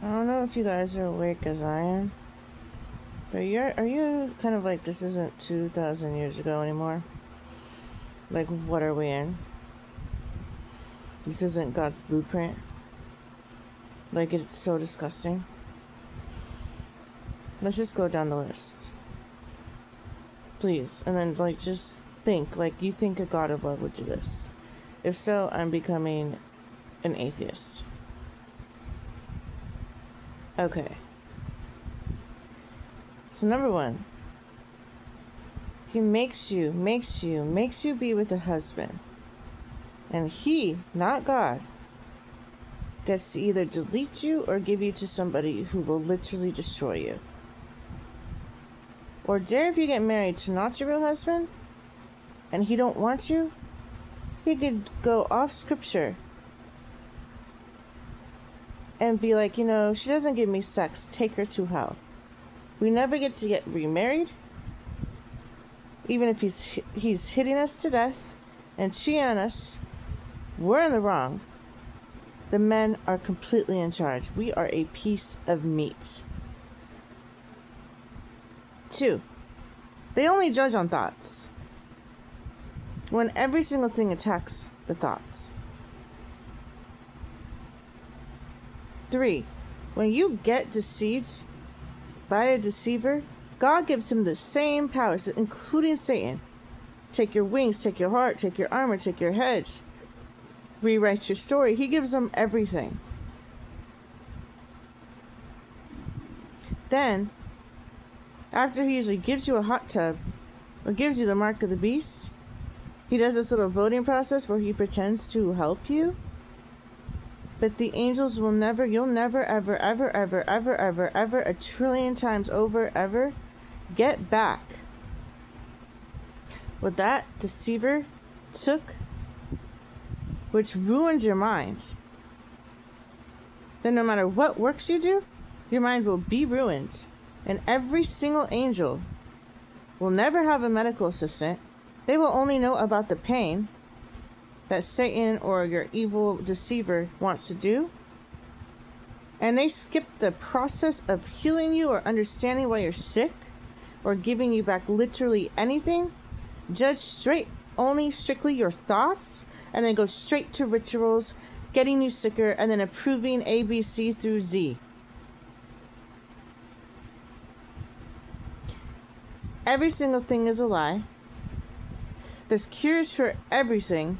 I don't know if you guys are awake as I am, but are you kind of like, this isn't 2,000 years ago anymore? Like, what are we in? This isn't God's blueprint. Like, it's so disgusting. Let's just go down the list. Please. And then, like, just think. Like, you think a God of love would do this. If so, I'm becoming an atheist. Okay. So, number one. He makes you be with a husband. And he, not God, gets to either delete you or give you to somebody who will literally destroy you. Or dare if you get married to not your real husband and he don't want you, he could go off scripture and be like, she doesn't give me sex, take her to hell. We never get to get remarried. Even if he's hitting us to death and cheating on us, we're in the wrong. The men are completely in charge. We are a piece of meat. 2, they only judge on thoughts. When every single thing attacks the thoughts. 3, when you get deceived by a deceiver, God gives him the same powers, including Satan. Take your wings, take your heart, take your armor, take your hedge. Rewrite your story. He gives them everything. Then, after he usually gives you a hot tub or gives you the mark of the beast, he does this little voting process where he pretends to help you. But the angels will never, you'll never, ever, ever, ever, ever, ever, ever, a trillion times over, ever, get back what that deceiver took, which ruined your mind. Then no matter what works you do, your mind will be ruined. And every single angel will never have a medical assistant. They will only know about the pain that Satan or your evil deceiver wants to do. And they skip the process of healing you or understanding why you're sick or giving you back literally anything. Judge strictly your thoughts, and then go straight to rituals, getting you sicker, and then approving A, B, C through Z. Every single thing is a lie. There's cures for everything.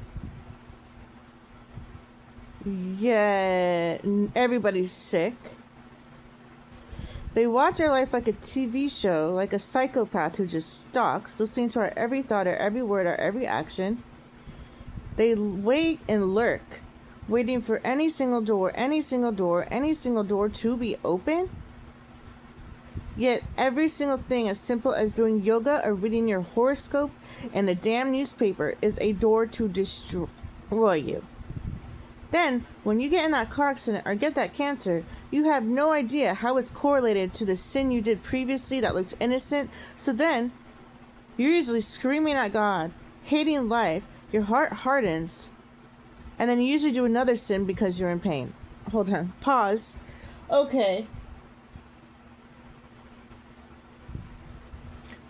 Yeah, everybody's sick. They watch our life like a TV show, like a psychopath who just stalks, listening to our every thought, our every word, our every action. They wait and lurk, waiting for any single door to be open. Yet every single thing as simple as doing yoga or reading your horoscope and the damn newspaper is a door to destroy you. Then, when you get in that car accident or get that cancer, you have no idea how it's correlated to the sin you did previously that looked innocent. So then, you're usually screaming at God, hating life, your heart hardens, and then you usually do another sin because you're in pain. Hold on. Pause. Okay.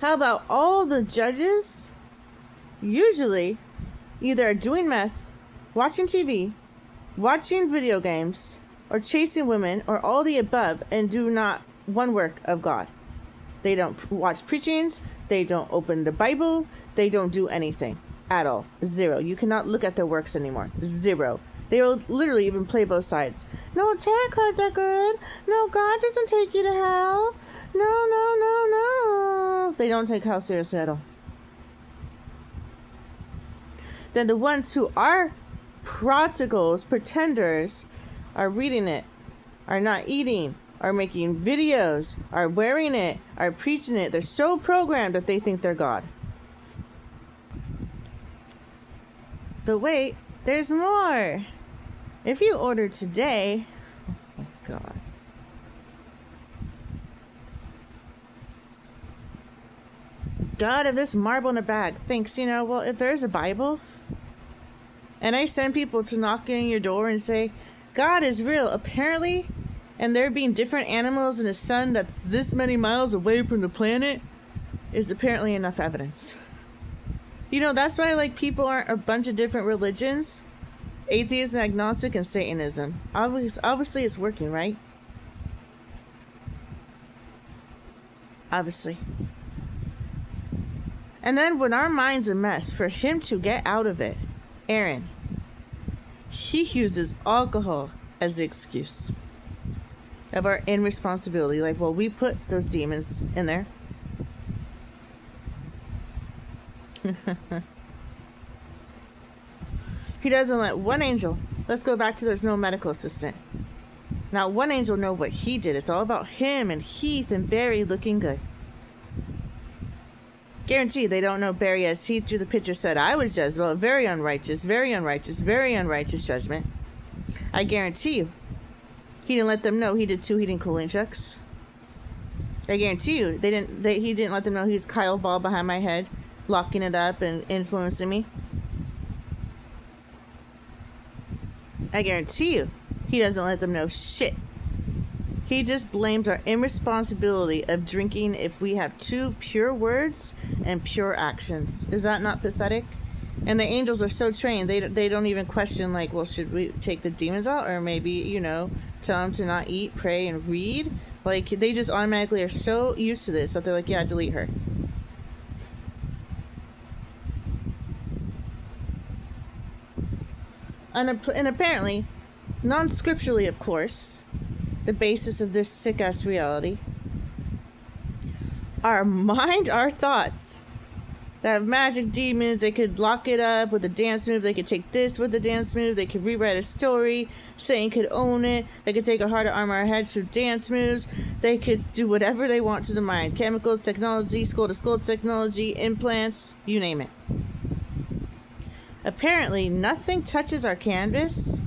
How about all the judges usually either are doing meth, watching TV, watching video games, or chasing women, or all the above, and do not one work of God. They don't watch preachings, they don't open the Bible, they don't do anything at all. 0. You cannot look at their works anymore. 0. They will literally even play both sides. No, tarot cards are good. No, God doesn't take you to hell. No. They don't take hell seriously at all. Then the ones who are prodigals, pretenders, are reading it, are not eating, are making videos, are wearing it, are preaching it. They're so programmed that they think they're God. But wait, there's more. If you order today, oh my God. God, if this marble in a bag, thanks, well, if there's a Bible, and I send people to knock on your door and say, God is real, apparently and there being different animals in a sun that's this many miles away from the planet is apparently enough evidence. You know, that's why, like, people aren't a bunch of different religions. Atheism, agnostic, and Satanism. Obviously it's working, right? Obviously. And then when our mind's a mess, for him to get out of it, Aaron, he uses alcohol as the excuse of our irresponsibility. Like, well, we put those demons in there. He doesn't let one angel, let's go back to there's no medical assistant. Not one angel know what he did. It's all about him and Heath and Barry looking good. Guarantee they don't know Barry as Heath drew the picture said, I was Jezebel, very unrighteous, very unrighteous, very unrighteous judgment. I guarantee you, he didn't let them know he did 2 heating cooling checks. I guarantee you, he didn't let them know he's Kyle Ball behind my head, locking it up and influencing me. I guarantee you, he doesn't let them know shit. He just blames our irresponsibility of drinking if we have 2 pure words and pure actions. Is that not pathetic? And the angels are so trained, they don't even question, like, well, should we take the demons out? Or maybe, you know, tell them to not eat, pray, and read? Like, they just automatically are so used to this that they're like, yeah, delete her. And apparently, non-scripturally, of course, the basis of this sick-ass reality, our mind, our thoughts, that have magic demons, they could lock it up with a dance move, they could take this with the dance move, they could rewrite a story, Satan could own it, they could take a heart of armor head through dance moves, they could do whatever they want to the mind, chemicals, technology, skull-to-skull technology, implants, you name it. Apparently, nothing touches our canvas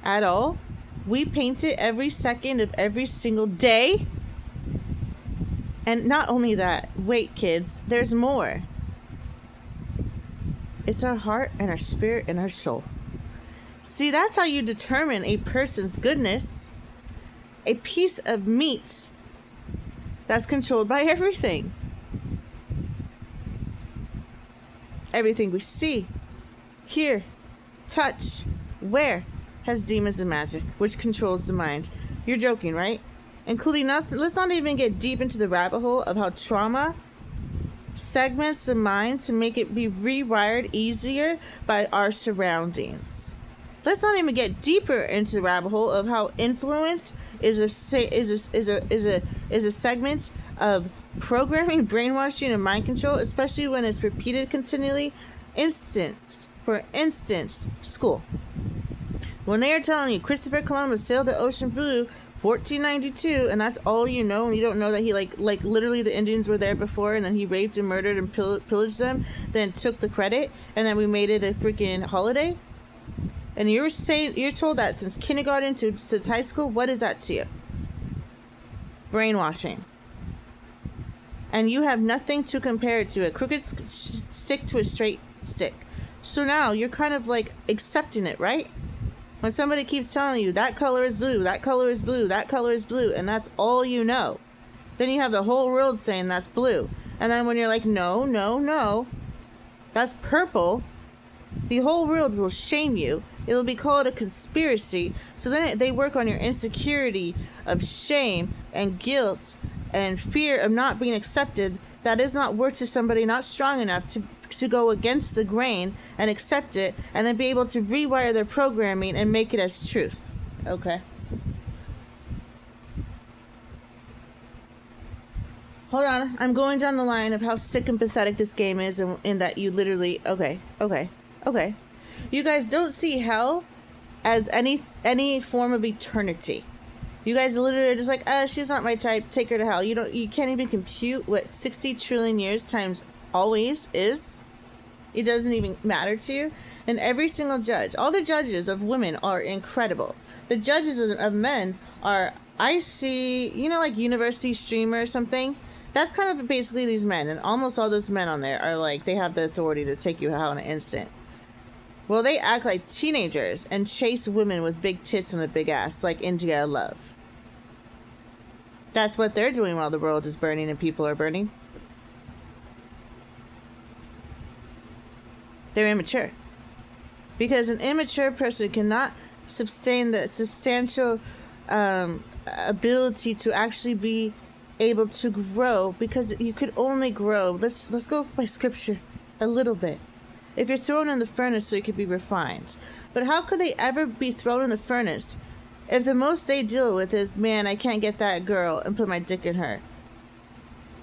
at all. We paint it every second of every single day. And not only that, wait, kids, there's more. It's our heart and our spirit and our soul. See, that's how you determine a person's goodness. A piece of meat that's controlled by everything. Everything we see, hear, touch, wear has demons and magic, which controls the mind. You're joking, right? Including us. Let's not even get deep into the rabbit hole of how trauma segments the mind to make it be rewired easier by our surroundings. Let's not even get deeper into the rabbit hole of how influence is a segment of programming, brainwashing, and mind control, especially when it's repeated continually. For instance, school. When they are telling you Christopher Columbus sailed the ocean blue 1492, and that's all you know, and you don't know that he like literally the Indians were there before, and then he raped and murdered and pillaged them, then took the credit, and then we made it a freaking holiday. And you're told that since kindergarten to since high school. What is that to you? Brainwashing. And you have nothing to compare it to. A crooked stick to a straight stick. So now you're kind of like accepting it, right? When somebody keeps telling you that color is blue, that color is blue, that color is blue, and that's all you know, then you have the whole world saying that's blue. And then when you're like, no, no, no, that's purple, the whole world will shame you. It'll be called a conspiracy. So then they work on your insecurity of shame and guilt and fear of not being accepted. That is not worth to somebody not strong enough to go against the grain and accept it, and then be able to rewire their programming and make it as truth. Okay. Hold on. I'm going down the line of how sick and pathetic this game is, and that you literally... Okay. You guys don't see hell as any form of eternity. You guys literally are just like, she's not my type, take her to hell. You can't even compute what 60 trillion years times always is. It doesn't even matter to you. And every single judge, all the judges of women are incredible. The judges of men are, I see, like university streamer or something. That's kind of basically these men. And almost all those men on there are like, they have the authority to take you to hell in an instant. Well, they act like teenagers and chase women with big tits and a big ass, like India Love. That's what they're doing while the world is burning and people are burning. They're immature. Because an immature person cannot sustain the substantial ability to actually be able to grow, because you could only grow. Let's go by scripture a little bit. If you're thrown in the furnace so you could be refined. But how could they ever be thrown in the furnace if the most they deal with is, man, I can't get that girl and put my dick in her.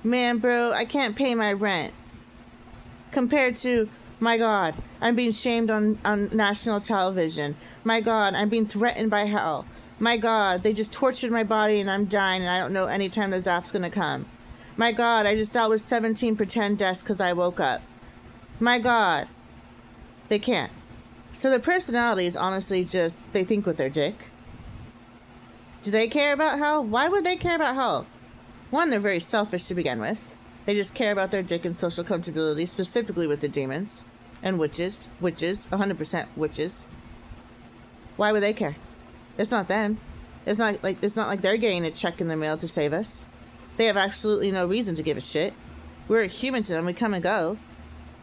Man, bro, I can't pay my rent. Compared to, my God, I'm being shamed on national television. My God, I'm being threatened by hell. My God, they just tortured my body and I'm dying and I don't know any time the zap's gonna come. My God, I just dealt with 17 pretend deaths because I woke up. My God. They can't. So their personality is honestly just, they think with their dick. Do they care about hell? Why would they care about hell? One, they're very selfish to begin with. They just care about their dick and social comfortability, specifically with the demons and witches. Witches, 100% witches. Why would they care? It's not them. It's not like they're getting a check in the mail to save us. They have absolutely no reason to give a shit. We're human to them. We come and go.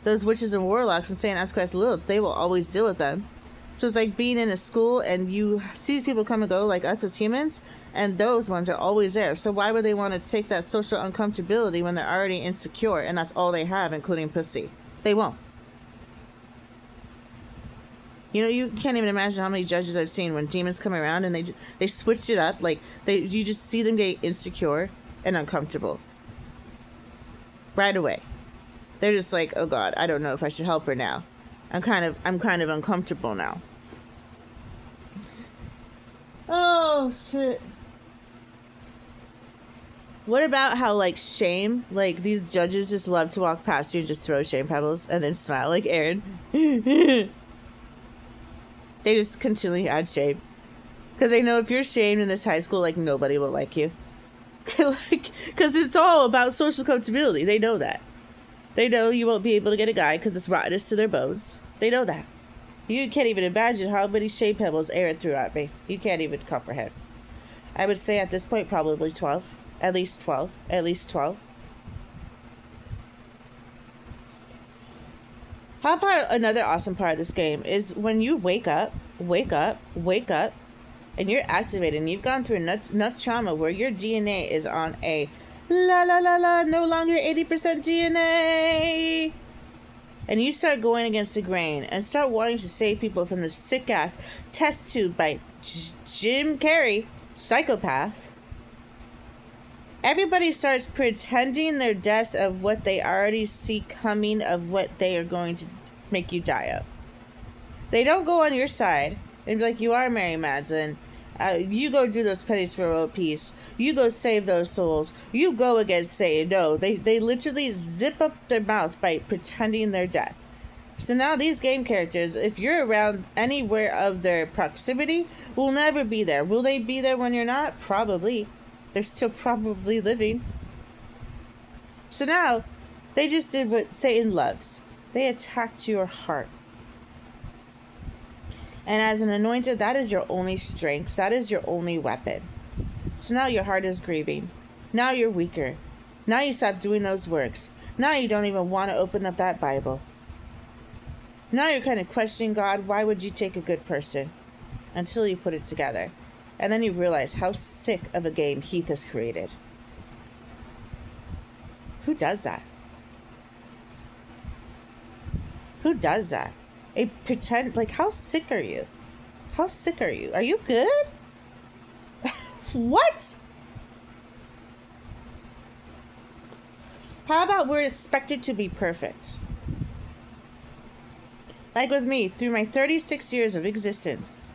Those witches and warlocks and St. Antichrist Lilith, they will always deal with them. So it's like being in a school and you see people come and go like us as humans, and those ones are always there. So why would they want to take that social uncomfortability when they're already insecure and that's all they have, including pussy? They won't. You know, you can't even imagine how many judges I've seen when demons come around and they switched it up. Like, you just see them get insecure and uncomfortable. Right away. They're just like, oh God, I don't know if I should help her now. I'm kind of uncomfortable now. Oh, shit. What about how, like, shame, like, these judges just love to walk past you and just throw shame pebbles and then smile like Aaron. They just continually add shame. Because they know if you're shamed in this high school, like, nobody will like you. Like, because it's all about social comfortability. They know that. They know you won't be able to get a guy because it's rottenness to their bones. They know that. You can't even imagine how many shame pebbles Aaron threw at me. You can't even comprehend. I would say at this point probably 12. At least 12. At least 12. How about another awesome part of this game is when you wake up, and you're activated and you've gone through enough trauma where your DNA is on a no longer 80% DNA. And you start going against the grain and start wanting to save people from the sick ass test tube by Jim Carrey, psychopath. Everybody starts pretending their deaths of what they already see coming, of what they are going to make you die of. They don't go on your side and be like, you are Mary Madsen. You go do those pennies for world peace. You go save those souls. You go against Satan. No, they literally zip up their mouth by pretending their death. So now these game characters, if you're around anywhere of their proximity, will never be there. Will they be there when you're not? Probably. They're still probably living. So now, they just did what Satan loves. They attacked your heart. And as an anointed, that is your only strength. That is your only weapon. So now your heart is grieving. Now you're weaker. Now you stop doing those works. Now you don't even want to open up that Bible. Now you're kind of questioning God, why would you take a good person? Until you put it together. And then you realize how sick of a game Heath has created. Who does that? Who does that? A pretend, like, how sick are you? How sick are you? Are you good? What? How about we're expected to be perfect? Like with me, through my 36 years of existence,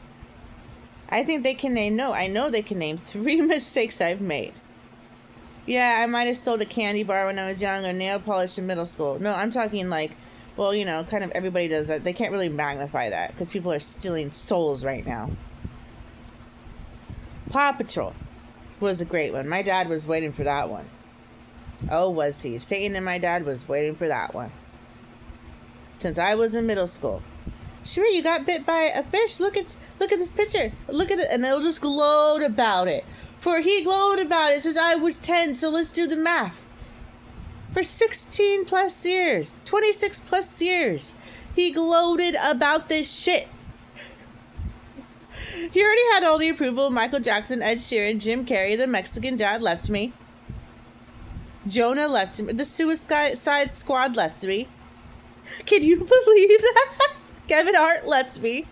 I think they can name, I know they can name 3 mistakes I've made. Yeah, I might have stole a candy bar when I was young or nail polish in middle school. No, I'm talking like, well, you know, kind of everybody does that. They can't really magnify that because people are stealing souls right now. Paw Patrol was a great one. My dad was waiting for that one. Oh, was he? Satan and my dad was waiting for that one. Since I was in middle school. Sure, you got bit by a fish. Look at this picture. Look at it. And they'll just gloat about it. For he glowed about it since I was 10, so let's do the math. For 16 plus years, 26 plus years, he gloated about this shit. He already had all the approval of Michael Jackson, Ed Sheeran, Jim Carrey, the Mexican Dad left me. Jonah left me. The Suicide Squad left me. Can you believe that? Kevin Hart left me.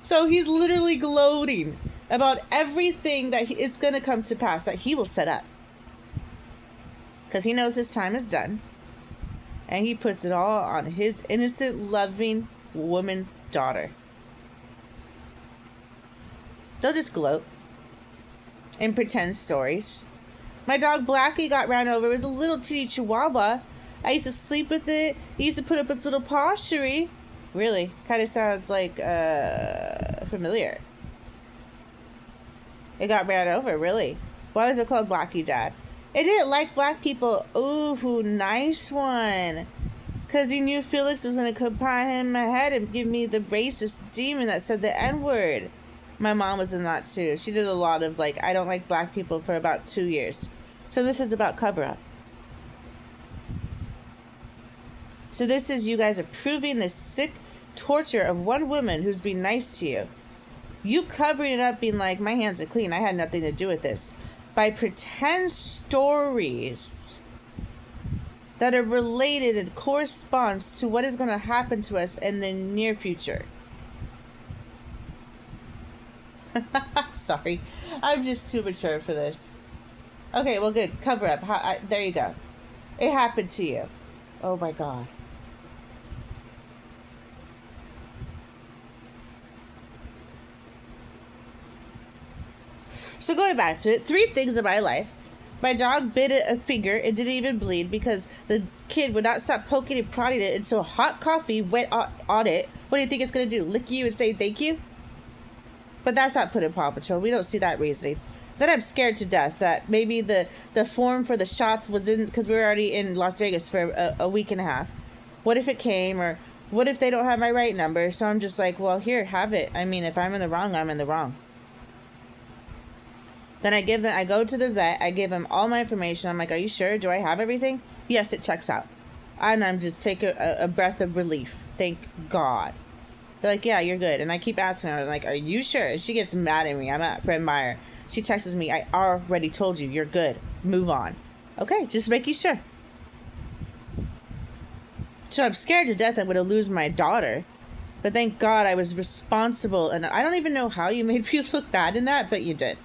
So he's literally gloating about everything that is going to come to pass, that he will set up. Because he knows his time is done. And he puts it all on his innocent, loving woman daughter. They'll just gloat and pretend stories. My dog Blackie got ran over. It was a little teeny chihuahua. I used to sleep with it. He used to put up its little poshery. Really? Kind of sounds like familiar. It got ran over, really. Why was it called Blackie Dad? It didn't like black people. Ooh, nice one. Because he knew Felix was going to come pie him in my head and give me the racist demon that said the N-word. My mom was in that too. She did a lot of I don't like black people for about 2 years. So this is about cover-up. So this is you guys approving the sick torture of one woman who's being nice to you. You covering it up, being like, my hands are clean. I had nothing to do with this. By pretend stories that are related and corresponds to what is going to happen to us in the near future. Sorry. I'm just too mature for this. Okay, well, good. Cover up. There you go. It happened to you. Oh, my God. So going back to it, 3 things in my life. My dog bit a finger. It didn't even bleed because the kid would not stop poking and prodding it until hot coffee went on it. What do you think it's going to do? Lick you and say thank you? But that's not put in Paw Patrol. We don't see that reasoning. Then I'm scared to death that maybe the form for the shots was in, because we were already in Las Vegas for a week and a half. What if it came, or what if they don't have my right number? So I'm just like, well, here, have it. I mean, if I'm in the wrong, I'm in the wrong. Then I go to the vet. I give him all my information. I'm like, are you sure? Do I have everything? Yes, it checks out. And I'm just taking a breath of relief. Thank God. They're like, yeah, you're good. And I keep asking her, like, are you sure? And she gets mad at me. I'm at Fred Meyer. She texts me, I already told you, you're good. Move on. Okay, just making sure. So I'm scared to death I'm going to lose my daughter. But thank God I was responsible. And I don't even know how you made me look bad in that, but you did.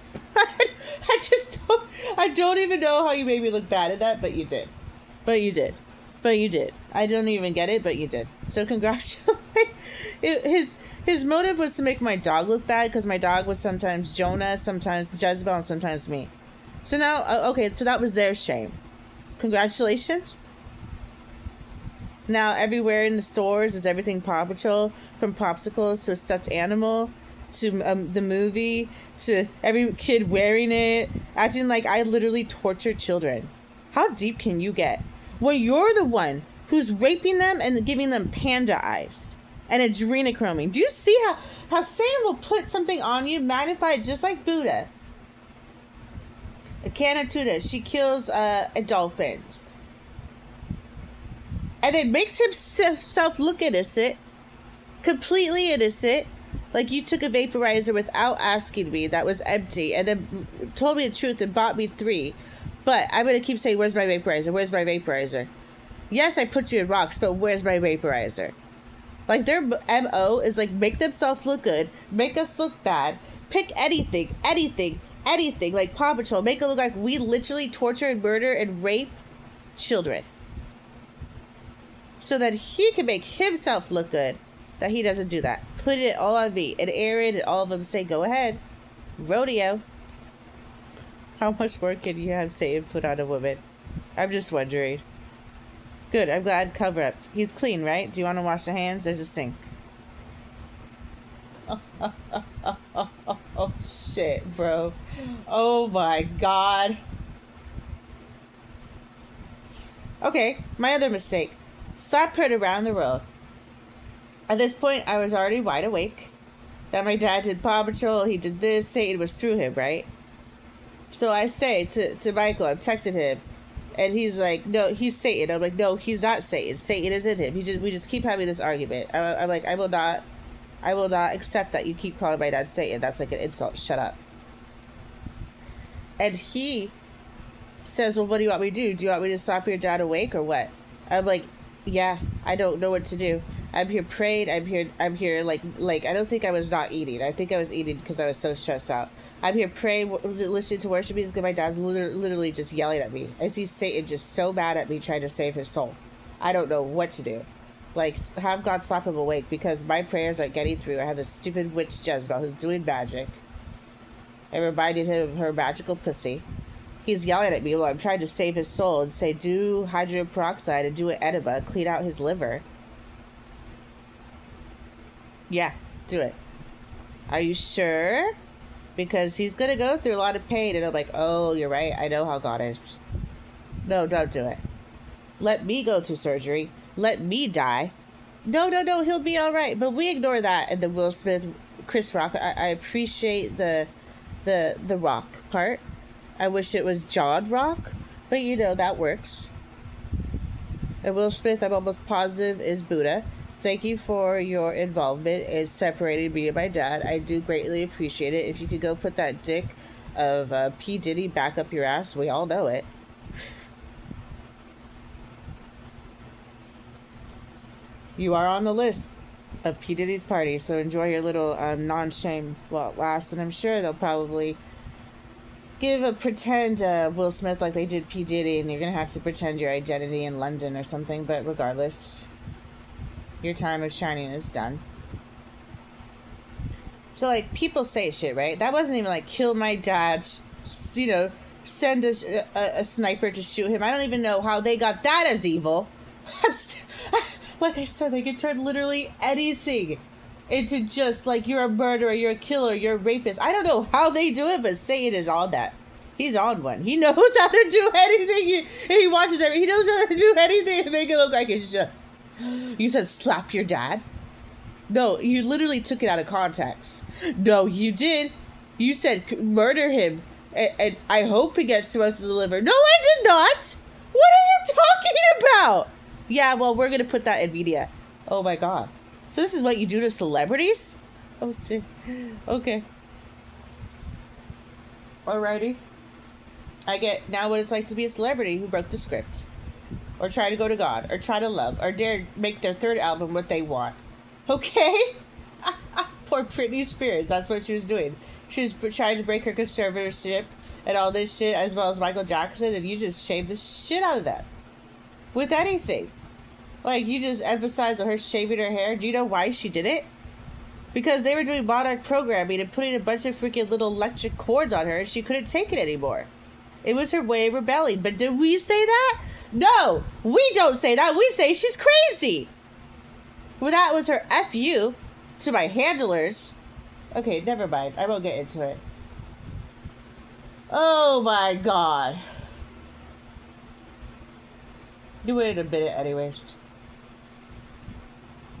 I don't even know how you made me look bad at that, but you did. But you did. But you did. I don't even get it, but you did. So congratulations. His motive was to make my dog look bad, because my dog was sometimes Jonah, sometimes Jezebel, and sometimes me. So now, okay, so that was their shame. Congratulations. Now everywhere in the stores is everything Paw Patrol, from popsicles to a stuffed animal, to the movie, to every kid wearing it, acting like I literally torture children. How deep can you get when you're the one who's raping them and giving them panda eyes and adrenochroming? Do you see how Satan will put something on you, magnify it just like Buddha? A can of tuna, she kills dolphins. And then makes himself look innocent, completely innocent, like you took a vaporizer without asking me that was empty, and then told me the truth and bought me 3. But I'm going to keep saying, where's my vaporizer? Where's my vaporizer? Yes, I put you in rocks, but where's my vaporizer? Like, their MO is like, make themselves look good, make us look bad, pick anything. Like Paw Patrol, make it look like we literally torture and murder and rape children. So that he can make himself look good, that he doesn't do that. Put it all on me. And Aaron and all of them say, go ahead. Rodeo. How much more can you have Satan put on a woman? I'm just wondering. Good, I'm glad. Cover up. He's clean, right? Do you want to wash the hands? There's a sink. Oh, shit, bro. Oh, my God. Okay, my other mistake. Slapped her around the road. At this point, I was already wide awake. that my dad did Paw Patrol, he did this, Satan was through him, right? So I say to Michael, I'm texting him, and he's like, no, he's Satan. I'm like, no, he's not Satan. Satan is in him. We just keep having this argument. I'm like, I will not accept that you keep calling my dad Satan. That's like an insult. Shut up. And he says, well, what do you want me to do? Do you want me to slap your dad awake or what? I'm like, yeah, I don't know what to do. I'm here praying. I'm here like I don't think I was not eating. I think I was eating because I was so stressed out. I'm here praying, listening to worship music, and my dad's literally just yelling at me. I see Satan just so mad at me trying to save his soul. I don't know what to do. Like, have God slap him awake because my prayers aren't getting through. I have this stupid witch Jezebel who's doing magic. I reminded him of her magical pussy. He's yelling at me while I'm trying to save his soul and say, do hydrogen peroxide and do an enema, clean out his liver. Yeah, do it. Are you sure? Because he's going to go through a lot of pain. And I'm like, oh, you're right. I know how God is. No, don't do it. Let me go through surgery. Let me die. No, he'll be all right. But we ignore that. And the Will Smith, Chris Rock, I appreciate the Rock part. I wish it was John Rock. But, you know, that works. And Will Smith, I'm almost positive, is Buddha. Thank you for your involvement in separating me and my dad. I do greatly appreciate it. If you could go put that dick of P. Diddy back up your ass, we all know it. You are on the list of P. Diddy's party, so enjoy your little non-shame while it lasts. And I'm sure they'll probably pretend Will Smith like they did P. Diddy, and you're going to have to pretend your identity in London or something. But regardless, your time of shining is done. So, like, people say shit, right? That wasn't even like, kill my dad, you know, send a sniper to shoot him. I don't even know how they got that as evil. Like I said, they can turn literally anything into just, like, you're a murderer, you're a killer, you're a rapist. I don't know how they do it, but Satan is on that. He's on one. He knows how to do anything. He watches everything. He knows how to do anything and make it look like it's just... You said slap your dad? No, you literally took it out of context. No, you did. You said murder him. And I hope he gets cirrhosis of the liver. No, I did not. What are you talking about? Yeah, well, we're going to put that in media. Oh, my God. So this is what you do to celebrities? Oh, okay. Alrighty. I get now what it's like to be a celebrity who broke the script. Or try to go to God, or try to love, or dare make their third album what they want. Okay? Poor Britney Spears, that's what she was doing. She was trying to break her conservatorship and all this shit, as well as Michael Jackson, and you just shaved the shit out of that. With anything. Like, you just emphasized on her shaving her hair. Do you know why she did it? Because they were doing monarch programming and putting a bunch of freaking little electric cords on her, and she couldn't take it anymore. It was her way of rebelling. But did we say that? No, we don't say that. We say she's crazy. Well, that was her F.U. to my handlers. Okay, never mind. I won't get into it. Oh, my God. You wouldn't admit it anyways.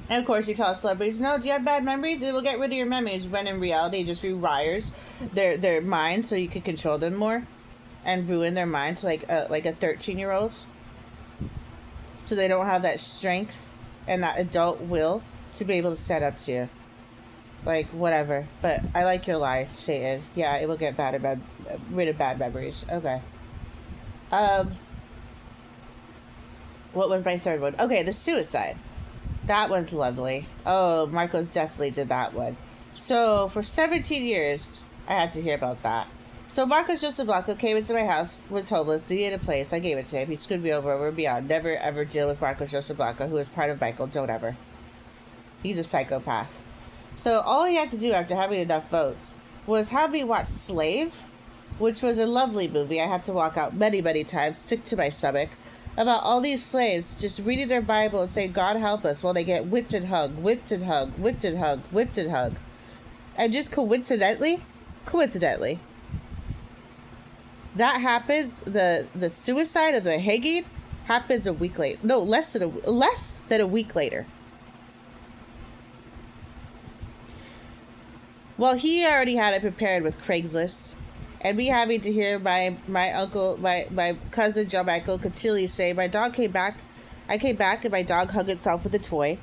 And, of course, you tell celebrities, no, do you have bad memories? It will get rid of your memories. When in reality, it just rewires their minds so you can control them more. And ruin their minds like a 13-year-old. So they don't have that strength and that adult will to be able to stand up to you. Like, whatever. But I like your lie, Satan. Yeah, it will get rid of bad memories. Okay. What was my third one? Okay, the suicide. That one's lovely. Oh, Marcos definitely did that one. So, for 17 years, I had to hear about that. So Marcos Joseph Blanco came into my house, was homeless, needed a place. I gave it to him. He screwed me over and beyond. Never, ever deal with Marcos Joseph Blanco, who is part of Michael. Don't ever. He's a psychopath. So all he had to do after having enough votes was have me watch Slave, which was a lovely movie. I had to walk out many, many times, sick to my stomach, about all these slaves just reading their Bible and saying, God help us, while they get whipped and hugged, whipped and hugged, whipped and hugged, whipped and hugged. And just coincidentally, that happens, the suicide of the hanging happens a week later. No, less than a week later. Well, he already had it prepared with Craigslist. And me having to hear my cousin John Michael Cotilli say, my dog came back. I came back and my dog hugged itself with a toy.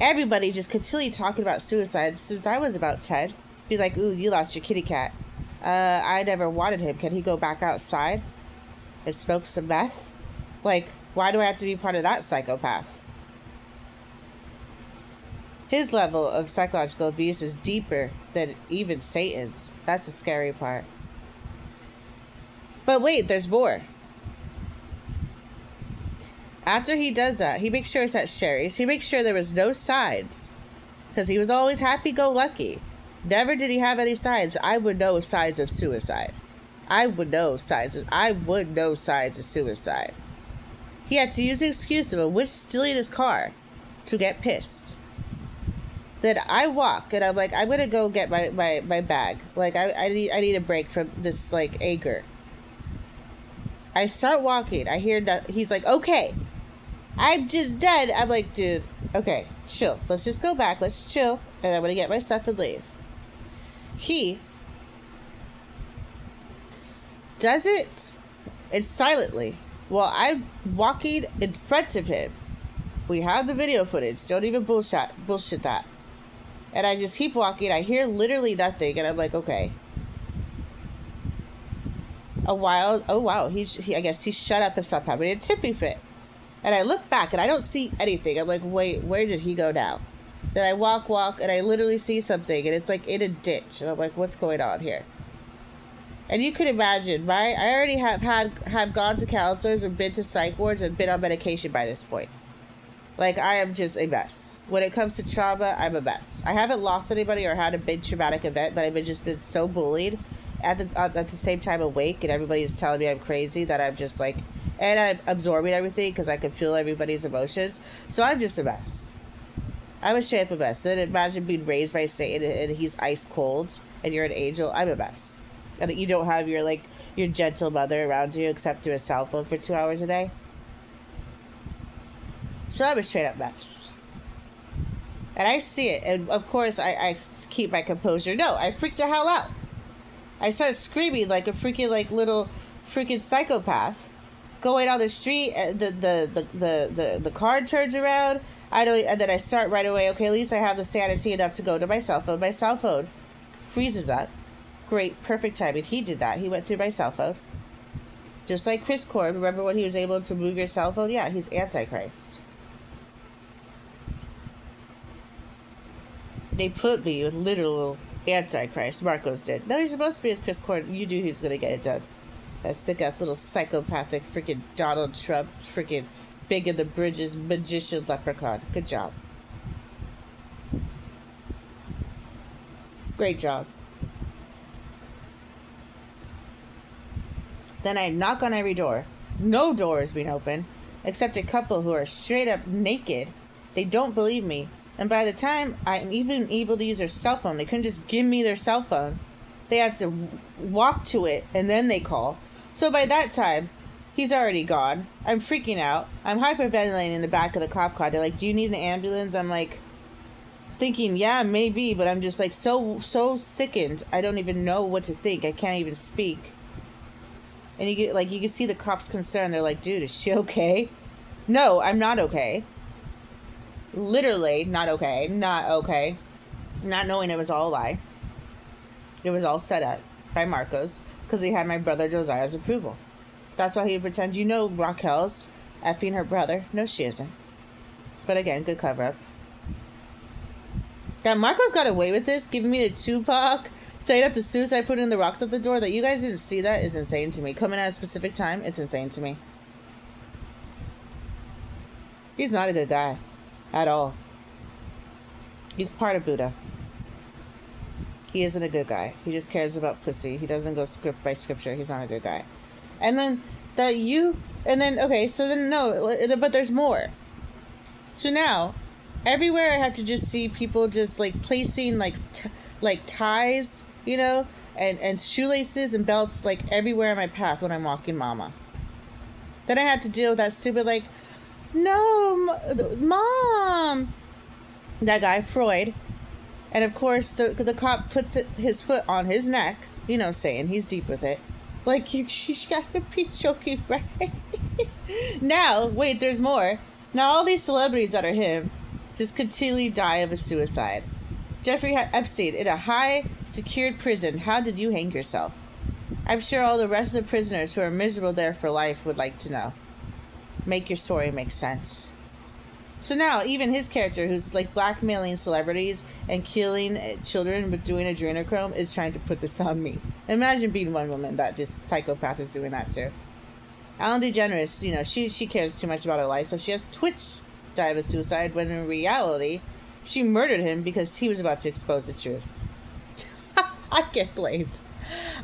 Everybody just continually talking about suicide since I was about 10. Be like, ooh, you lost your kitty cat. I never wanted him. Can he go back outside and smoke some meth? Like, why do I have to be part of that psychopath? His level of psychological abuse is deeper than even Satan's. That's the scary part. But wait, there's more. After he does that, he makes sure it's at Sherry's. He makes sure there was no sides. Because he was always happy-go-lucky. Never did he have any signs. I would know signs of suicide. I would know signs of suicide. He had to use the excuse of a witch stealing his car to get pissed. Then I walk and I'm like, I'm gonna go get my bag. Like I need a break from this like anger. I start walking. I hear that he's like, okay, I'm just dead. I'm like, dude, okay, chill. Let's just go back. Let's chill. And I'm gonna get my stuff and leave. He does it and silently while I'm walking in front of him. We have the video footage. Don't even bullshit that. And I just keep walking. I hear literally nothing. And I'm like, okay. A while. Oh, wow. He I guess he shut up and stopped having a tippy fit. And I look back and I don't see anything. I'm like, wait, where did he go now? Then I walk, and I literally see something. And it's like in a ditch. And I'm like, what's going on here? And you could imagine, I already have gone to counselors and been to psych wards and been on medication by this point. Like, I am just a mess. When it comes to trauma, I'm a mess. I haven't lost anybody or had a big traumatic event, but I've just been so bullied at the same time awake, and everybody's telling me I'm crazy that I'm just like, and I'm absorbing everything because I can feel everybody's emotions. So I'm just a mess. I'm a straight up a mess. Then imagine being raised by Satan and he's ice cold and you're an angel. I'm a mess. And you don't have your gentle mother around you except through a cell phone for 2 hours a day. So I'm a straight up mess. And I see it. And of course, I keep my composure. No, I freak the hell out. I start screaming like a freaking little freaking psychopath. Going down the street, the car turns around. And then I start right away. Okay, at least I have the sanity enough to go to my cell phone. My cell phone freezes up. Great, perfect timing. He did that. He went through my cell phone. Just like Chris Cord. Remember when he was able to move your cell phone? Yeah, he's Antichrist. They put me with literal Antichrist. Marcos did. No, he's supposed to be as Chris Cord. You knew he was going to get it done. That sick-ass little psychopathic freaking Donald Trump freaking big in the bridges magician leprechaun. Good job. Great job. Then I knock on every door. No door is being opened, except a couple who are straight up naked. They don't believe me. And by the time I'm even able to use their cell phone, they couldn't just give me their cell phone. They had to walk to it and then they call. So by that time, he's already gone. I'm freaking out. I'm hyperventilating in the back of the cop car. They're like, do you need an ambulance? I'm like, thinking, yeah, maybe, but I'm just like so sickened. I don't even know what to think. I can't even speak. And you can see the cops concerned. They're like, dude, is she okay? No, I'm not okay. Literally not okay. Not okay. Not knowing it was all a lie. It was all set up by Marcos because he had my brother Josiah's approval. That's why he would pretend, Raquel's effing her brother. No, she isn't. But again, good cover up. Yeah, Marcos got away with this, giving me the Tupac, saying up the suicide, putting in the rocks at the door. That you guys didn't see that is insane to me. Coming at a specific time, it's insane to me. He's not a good guy. At all. He's part of Buddha. He isn't a good guy. He just cares about pussy. He doesn't go script by scripture. He's not a good guy. And then okay, so then no, but there's more. So now, everywhere I have to just see people just like placing like ties, and shoelaces and belts like everywhere in my path when I'm walking mama. Then I had to deal with that stupid no, mom. That guy Freud And of course, the cop puts his foot on his neck. You know, saying he's deep with it. Like, she's got to be joking, right? Now, wait, there's more. Now, all these celebrities that are him just continually die of a suicide. Jeffrey Epstein, in a high secured prison, how did you hang yourself? I'm sure all the rest of the prisoners who are miserable there for life would like to know. Make your story make sense. So now, even his character, who's like blackmailing celebrities and killing children but doing adrenochrome, is trying to put this on me. Imagine being one woman that this psychopath is doing that to. Ellen DeGeneres, you know, she cares too much about her life, so she has Twitch die of a suicide, when in reality, she murdered him because he was about to expose the truth. I get blamed.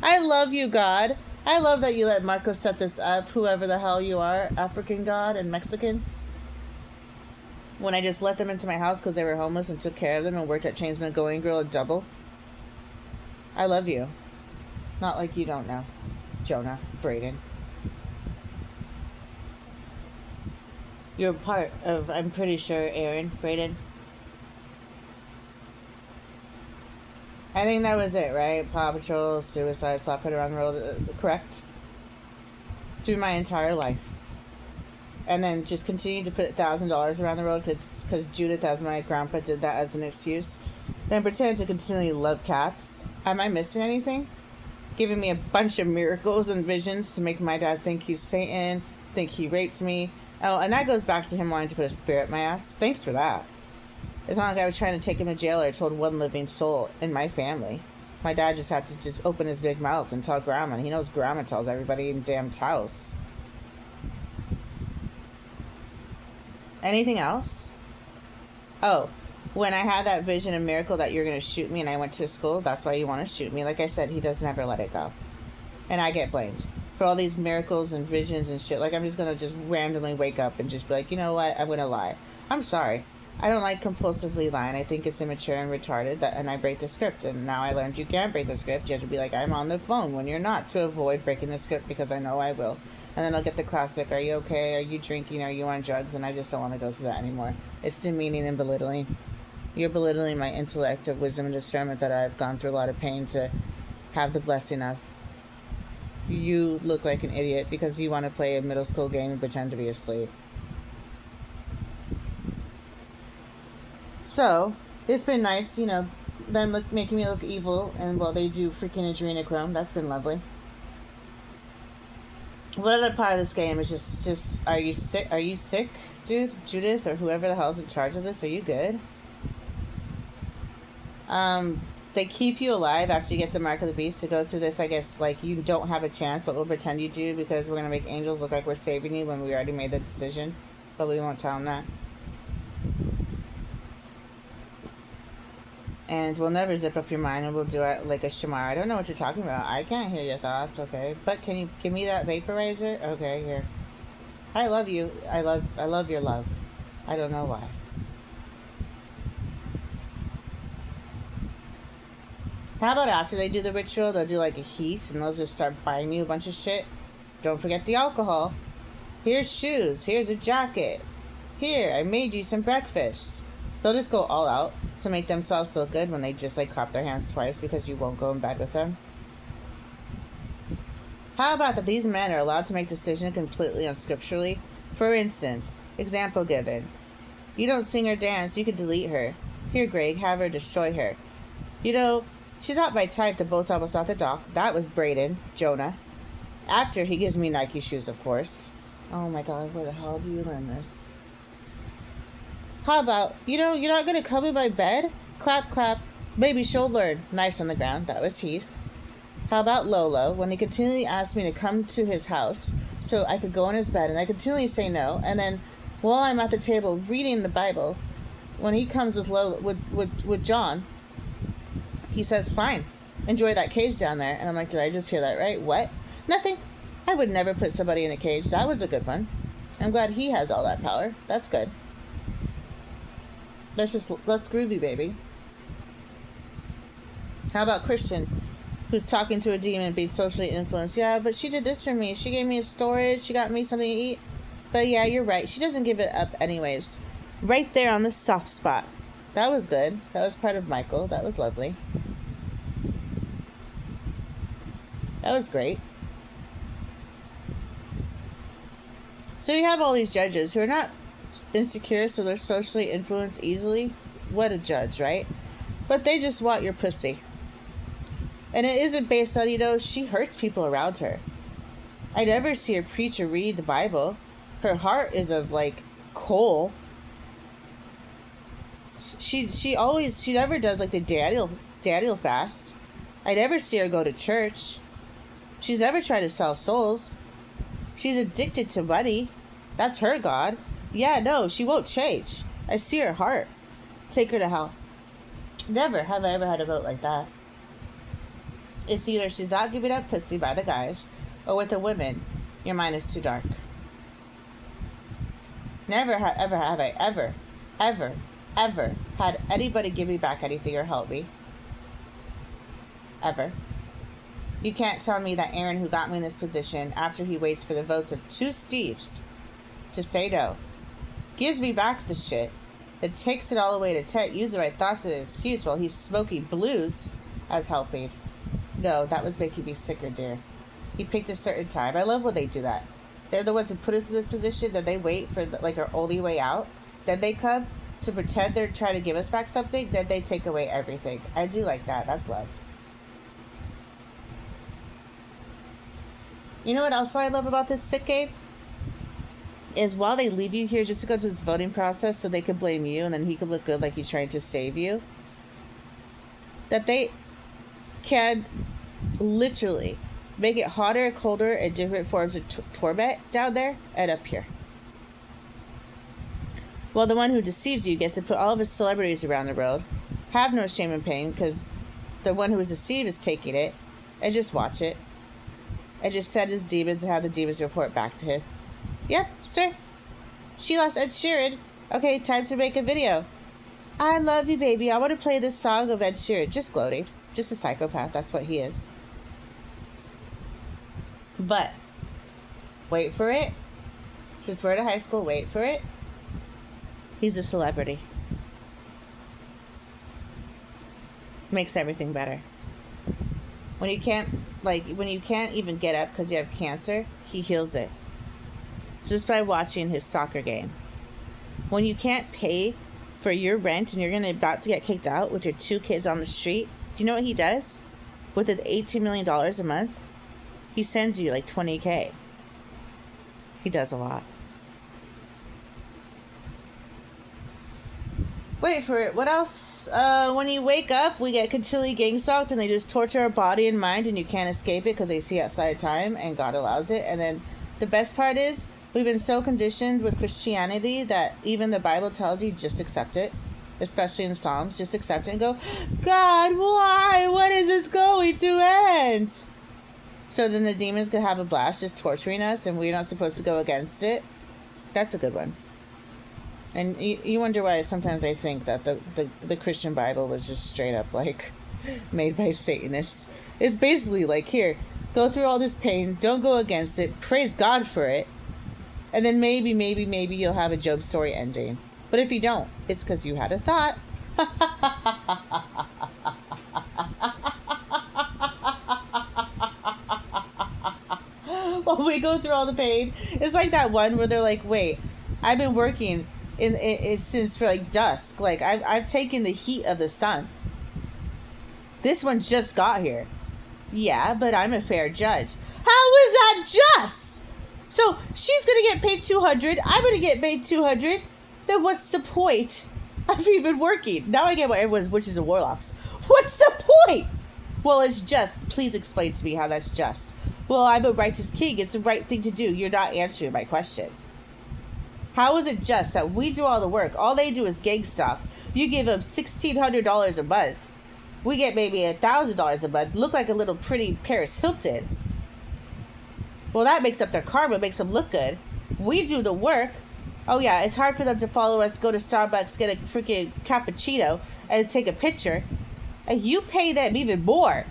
I love you, God. I love that you let Marco set this up, whoever the hell you are, African God and Mexican. When I just let them into my house because they were homeless and took care of them and worked at Chains Going Girl a double. I love you. Not like you don't know. Jonah, Brayden. You're part of, I'm pretty sure, Aaron, Brayden. I think that was it, right? Paw Patrol, suicide, slap put around the road, correct? Through my entire life. And then just continue to put $1,000 around the road because Judith, as my grandpa, did that as an excuse. Then pretend to continually love cats. Am I missing anything? Giving me a bunch of miracles and visions to make my dad think he's Satan, think he raped me. Oh, and that goes back to him wanting to put a spirit in my ass. Thanks for that. It's not like I was trying to take him to jail or told one living soul in my family. My dad just had to just open his big mouth and tell Grandma. And he knows Grandma tells everybody in damn house. Anything else? Oh, when I had that vision and miracle that you're going to shoot me and I went to school, that's why you want to shoot me. Like I said, he does never let it go. And I get blamed for all these miracles and visions and shit. Like, I'm just going to just randomly wake up and just be like, you know what? I'm going to lie. I'm sorry. I don't like compulsively lying. I think it's immature and retarded, and I break the script. And now I learned you can't break the script. You have to be like, I'm on the phone when you're not, to avoid breaking the script, because I know I will. And then I'll get the classic, are you okay? Are you drinking? Are you on drugs? And I just don't want to go through that anymore. It's demeaning and belittling. You're belittling my intellect of wisdom and discernment that I've gone through a lot of pain to have the blessing of. You look like an idiot because you want to play a middle school game and pretend to be asleep. So, it's been nice, you know, them making me look evil, and while they do freaking adrenochrome, that's been lovely. What other part of this game is just, are you sick, dude? Judith, or whoever the hell's in charge of this, are you good? They keep you alive after you get the mark of the beast to go through this. I guess, like, you don't have a chance, but we'll pretend you do, because we're going to make angels look like we're saving you when we already made the decision. But we won't tell them that. And we'll never zip up your mind, and we'll do it like a shamar. I don't know what you're talking about. I can't hear your thoughts, okay? But can you give me that vaporizer? Okay, here. I love you. I love your love. I don't know why. How about after they do the ritual, they'll do like a heath, and they'll just start buying you a bunch of shit. Don't forget the alcohol. Here's shoes. Here's a jacket. Here, I made you some breakfast. They'll just go all out to make themselves look good when they just like clap their hands twice because you won't go in bed with them. How about that these men are allowed to make decisions completely unscripturally? For instance, example given. You don't sing or dance, you could delete her. Here, Greg, have her destroy her. You know, she's out by type, the boat's almost off the dock. That was Brayden, Jonah. After he gives me Nike shoes, of course. Oh my god, where the hell do you learn this? How about, you know, you're not going to cover my bed? Clap, clap. Baby shoulder. Knives on the ground. That was Heath. How about Lolo, when he continually asked me to come to his house so I could go in his bed, and I continually say no, and then while I'm at the table reading the Bible, when he comes with with John, he says, fine, enjoy that cage down there. And I'm like, did I just hear that right? What? Nothing. I would never put somebody in a cage. That was a good one. I'm glad he has all that power. That's good. Let's groovy, baby. How about Christian, who's talking to a demon, being socially influenced? Yeah, but she did this for me. She gave me a storage. She got me something to eat. But yeah, you're right. She doesn't give it up anyways. Right there on the soft spot. That was good. That was part of Michael. That was lovely. That was great. So you have all these judges who are not insecure, so they're socially influenced easily. What a judge, right? But they just want your pussy. And it isn't based on, she hurts people around her. I never see her preach or read the Bible. Her heart is of, like, coal. She never does, like, the Daniel fast. I never see her go to church. She's never tried to sell souls. She's addicted to money. That's her God. Yeah, no, she won't change. I see her heart. Take her to hell. Never have I ever had a vote like that. It's either she's not giving up pussy by the guys, or with the women, your mind is too dark. Never ever have I ever had anybody give me back anything or help me. Ever. You can't tell me that Aaron, who got me in this position after he waits for the votes of 2 Steves to say no, gives me back the shit, then takes it all away to use the right thoughts as an excuse while he's smoking blues as helping. No, that was making me sicker, dear. He picked a certain time. I love when they do that. They're the ones who put us in this position, then they wait for our only way out. Then they come to pretend they're trying to give us back something, then they take away everything. I do like that. That's love. You know what else I love about this sick game? Is while they leave you here just to go to this voting process so they could blame you and then he could look good like he's trying to save you, that they can literally make it hotter, colder, and different forms of torment down there and up here. Well, the one who deceives you gets to put all of his celebrities around the world, have no shame and pain because the one who was deceived is taking it, and just watch it. And just send his demons and have the demons report back to him. Yep, sir. She lost Ed Sheeran. Okay, time to make a video. I love you, baby. I want to play this song of Ed Sheeran. Just gloating. Just a psychopath. That's what he is. But, wait for it. Since we're in high school, wait for it. He's a celebrity. Makes everything better. When you can't even get up because you have cancer, he heals it. Just by watching his soccer game. When you can't pay for your rent and you're about to get kicked out with your 2 kids on the street, do you know what he does? With the $18 million a month, he sends you like $20,000. He does a lot. Wait for it. What else? When you wake up, we get continually gang stalked and they just torture our body and mind and you can't escape it because they see outside of time and God allows it. And then the best part is we've been so conditioned with Christianity that even the Bible tells you just accept it. Especially in Psalms, just accept it and go, God, why? When is this going to end? So then the demons could have a blast just torturing us and we're not supposed to go against it. That's a good one. And you wonder why sometimes I think that the Christian Bible was just straight up like made by Satanists. It's basically like, here, go through all this pain, don't go against it, praise God for it, and then maybe you'll have a Job story ending. But if you don't, it's because you had a thought. While we go through all the pain, it's like that one where they're like, wait, I've been working in since for like dusk. Like I've taken the heat of the sun. This one just got here. Yeah, but I'm a fair judge. How is that just? So she's gonna get paid $200. I'm gonna get paid $200. Then what's the point of even working? Now I get why everyone's witches and warlocks. What's the point? Well, it's just. Please explain to me how that's just. Well, I'm a righteous king. It's the right thing to do. You're not answering my question. How is it just that we do all the work? All they do is gang stalk. You give them $1,600 a month. We get maybe $1,000 a month. Look like a little pretty Paris Hilton. Well, that makes up their karma, makes them look good. We do the work. Oh yeah, it's hard for them to follow us, go to Starbucks, get a freaking cappuccino, and take a picture. And you pay them even more.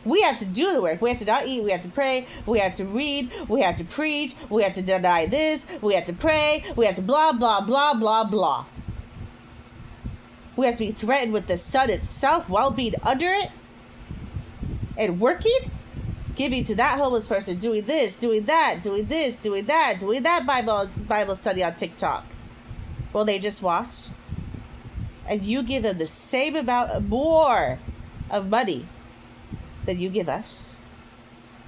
We have to do the work. We have to not eat. We have to pray. We have to read. We have to preach. We have to deny this. We have to pray. We have to blah, blah, blah, blah, blah. We have to be threatened with the sun itself while being under it and working, giving to that homeless person, doing this, doing that, doing this, doing that, doing that Bible study on TikTok. Well, they just watch, and you give them the same amount more of money than you give us.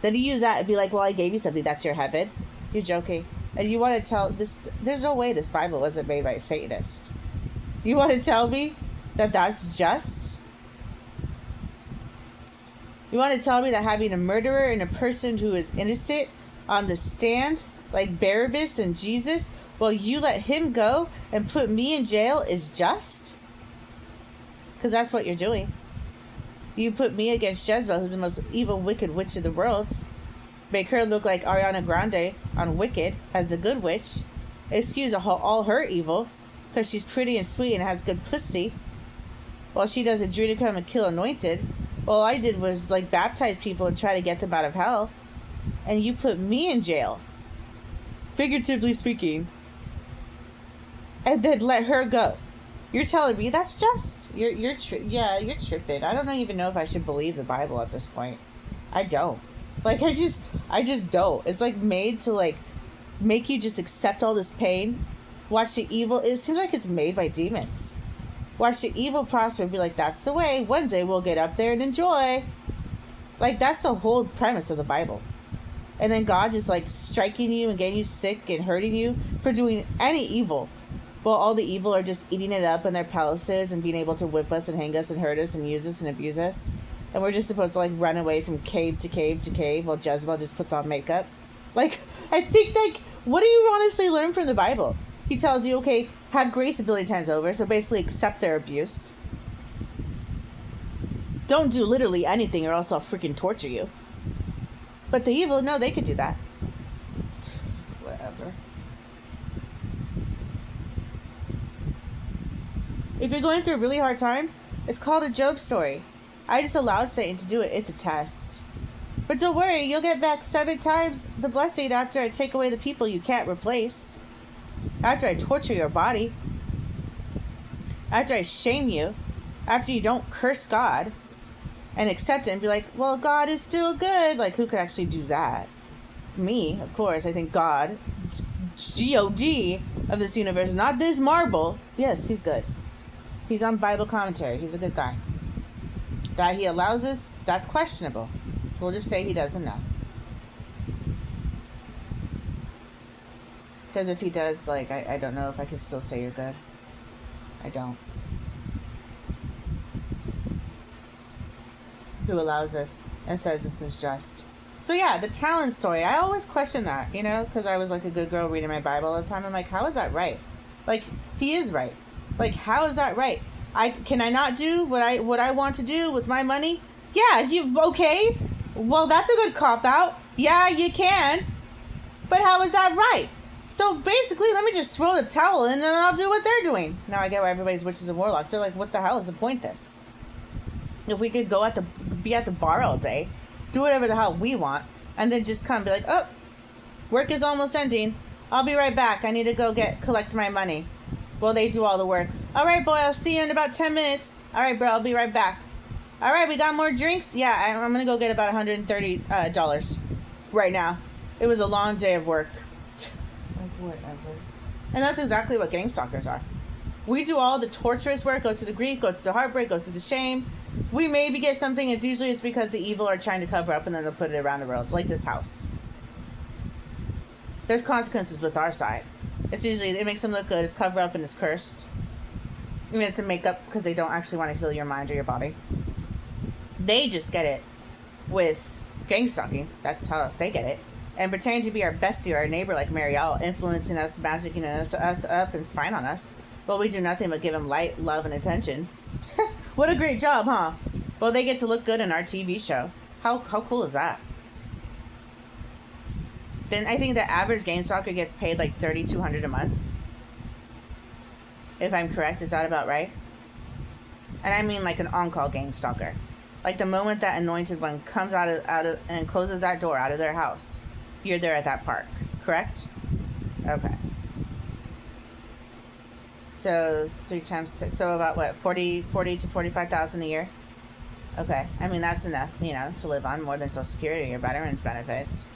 Then you use that and be like, well, I gave you something, that's your heaven. You're joking. And you want to tell this, there's no way this Bible wasn't made by Satanists. You want to tell me that that's just? You want to tell me that having a murderer and a person who is innocent on the stand, like Barabbas and Jesus, while you let him go and put me in jail is just? Because that's what you're doing. You put me against Jezebel, who's the most evil, wicked witch of the world. Make her look like Ariana Grande on Wicked as a good witch. Excuse all her evil, because she's pretty and sweet and has good pussy. While she does adrenochrome and kill anointed. All I did was like baptize people and try to get them out of hell. And you put me in jail. Figuratively speaking. And then let her go. You're telling me that's just? You're tripping. I don't even know if I should believe the Bible at this point. I don't. Like, I just don't. It's like made to like make you just accept all this pain. Watch the evil. It seems like it's made by demons. Watch the evil prosper and be like, that's the way. One day we'll get up there and enjoy. Like, that's the whole premise of the Bible. And then God just like striking you and getting you sick and hurting you for doing any evil. Well, all the evil are just eating it up in their palaces and being able to whip us and hang us and hurt us and use us and abuse us. And we're just supposed to like run away from cave to cave to cave while Jezebel just puts on makeup. Like, I think like, what do you honestly learn from the Bible? He tells you, okay, have grace a billion times over. So basically accept their abuse. Don't do literally anything or else I'll freaking torture you. But the evil, no, they could do that. Whatever. If you're going through a really hard time, it's called a Job story. I just allowed Satan to do it. It's a test. But don't worry, you'll get back 7 times the blessing after I take away the people you can't replace. After I torture your body. After I shame you. After you don't curse God. And accept it and be like, well, God is still good. Like, who could actually do that? Me, of course. I think God, G-O-D of this universe, not this marble. Yes, he's good. He's on Bible commentary. He's a good guy. That he allows us, that's questionable. We'll just say he doesn't know. Because if he does, like, I don't know if I can still say you're good. I don't. Who allows us and says this is just. So yeah, the talent story. I always question that, you know, because I was like a good girl reading my Bible all the time. I'm like, how is that right? Like, he is right. Like, how is that right? Can I not do what I want to do with my money? Yeah, you okay? Well, that's a good cop out. Yeah, you can. But how is that right? So basically, let me just throw the towel in and then I'll do what they're doing. Now I get why everybody's witches and warlocks. They're like, what the hell is the point then? If we could go be at the bar all day, do whatever the hell we want, and then just come and be like, oh, work is almost ending. I'll be right back. I need to go collect my money. Well, they do all the work. All right, boy, I'll see you in about 10 minutes. All right, bro, I'll be right back. All right, we got more drinks? Yeah, I'm going to go get about $130 right now. It was a long day of work. Like, whatever. And that's exactly what gang stalkers are. We do all the torturous work, go through the grief, go through the heartbreak, go through the shame. We maybe get something, it's usually because the evil are trying to cover up and then they'll put it around the world, like this house. There's consequences with our side. It's usually, it makes them look good, it's cover up and it's cursed. I mean, it's a makeup because they don't actually want to heal your mind or your body. They just get it with gang stalking. That's how they get it. And pretending to be our bestie or our neighbor like Marielle, influencing us, magicking us up and spying on us. Well, we do nothing but give them light, love, and attention. What a great job, huh? Well, they get to look good in our TV show. How cool is that? Then I think the average game stalker gets paid like $3,200 a month. If I'm correct, is that about right? And I mean like an on-call game stalker. Like the moment that anointed one comes out of and closes that door out of their house, you're there at that park, correct? Okay. So 3 times 6, so about what, 40 to 45,000 a year? Okay. I mean, that's enough, to live on, more than Social Security or veterans benefits.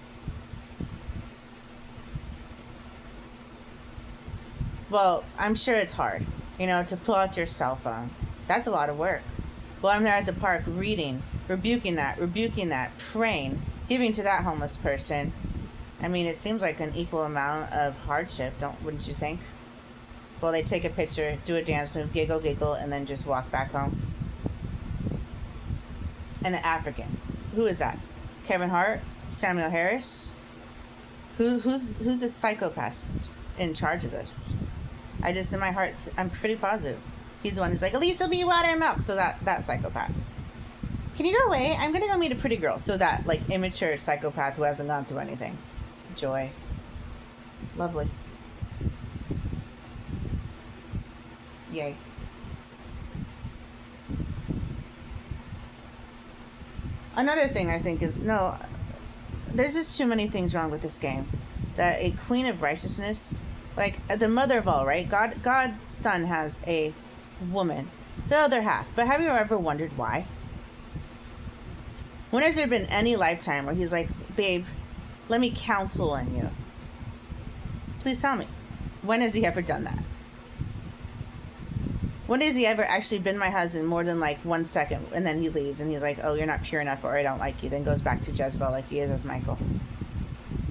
Well, I'm sure it's hard, to pull out your cell phone. That's a lot of work. Well, I'm there at the park reading, rebuking that, praying, giving to that homeless person. I mean, it seems like an equal amount of hardship, wouldn't you think? Well, they take a picture, do a dance move, giggle, and then just walk back home. And an African. Who is that? Kevin Hart? Samuel Harris? Who's a psychopath in charge of this? In my heart, I'm pretty positive he's the one who's like, at least there'll be water and milk. So that psychopath. Can you go away? I'm gonna go meet a pretty girl. So that, like, immature psychopath who hasn't gone through anything. Joy. Lovely. Yay. Another thing I think is, there's just too many things wrong with this game. That a queen of righteousness, like the mother of all, right? God's son has a woman, the other half. But have you ever wondered why? When has there been any lifetime where he's like, babe, let me counsel on you? Please tell me. When has he ever done that? When has he ever actually been my husband more than like 1 second, and then he leaves and he's like, oh, you're not pure enough, or I don't like you, then goes back to Jezebel like he is as Michael?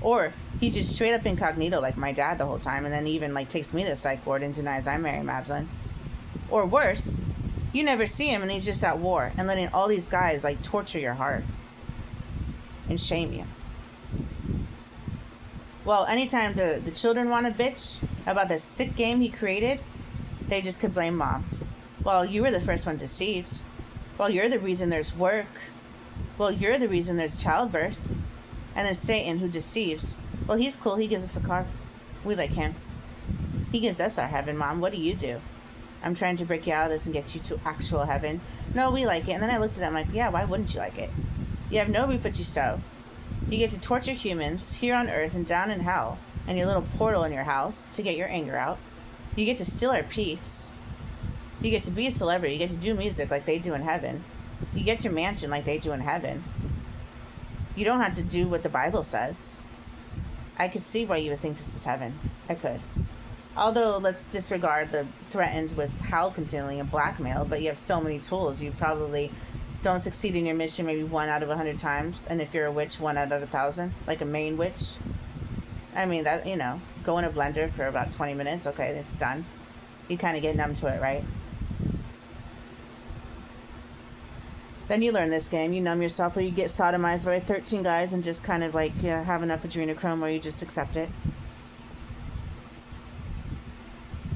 Or he's just straight up incognito like my dad the whole time, and then even like takes me to the psych ward and denies I'm Mary Magdalene. Or worse, you never see him and he's just at war and letting all these guys like torture your heart and shame you. Well, anytime the children want to bitch about the sick game he created, they just could blame mom. Well, you were the first one deceived. Well, you're the reason there's work. Well, you're the reason there's childbirth. And then Satan, who deceives. Well, he's cool. He gives us a car. We like him. He gives us our heaven, Mom. What do you do? I'm trying to break you out of this and get you to actual heaven. No, we like it. And then I looked at it, I'm like, yeah, why wouldn't you like it? You have no reap but you sow. You get to torture humans here on earth and down in hell, and your little portal in your house to get your anger out. You get to steal our peace. You get to be a celebrity. You get to do music like they do in heaven. You get your mansion like they do in heaven. You don't have to do what the Bible says. I could see why you would think this is heaven. I could. Although, let's disregard the threatened with hell continually and blackmail, but you have so many tools. You probably don't succeed in your mission maybe 1 out of 100 times, and if you're a witch, 1 out of 1,000, like a main witch. I mean, that, go in a blender for about 20 minutes, okay, it's done. You kind of get numb to it, right? Then you learn this game, you numb yourself, or you get sodomized by 13 guys and just kind of like have enough adrenochrome where you just accept it.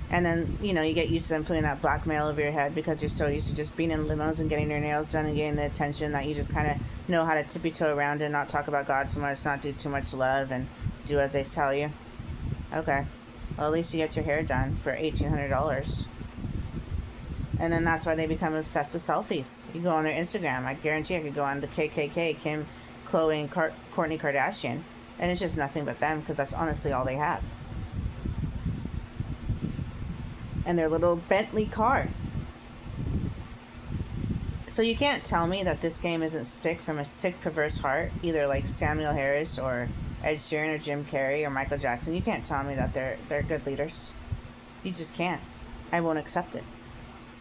And then, you get used to them putting that blackmail over your head because you're so used to just being in limos and getting your nails done and getting the attention that you just kind of know how to tippy-toe around and not talk about God too much, not do too much love, and do as they tell you. Okay. Well, at least you get your hair done for $1,800. And then that's why they become obsessed with selfies. You go on their Instagram. I guarantee I could go on the KKK, Kim, Khloe, and Kourtney Kardashian. And it's just nothing but them because that's honestly all they have. And their little Bentley car. So you can't tell me that this game isn't sick from a sick, perverse heart, either like Samuel Harris or Ed Sheeran or Jim Carrey or Michael Jackson. You can't tell me that they're good leaders. You just can't. I won't accept it.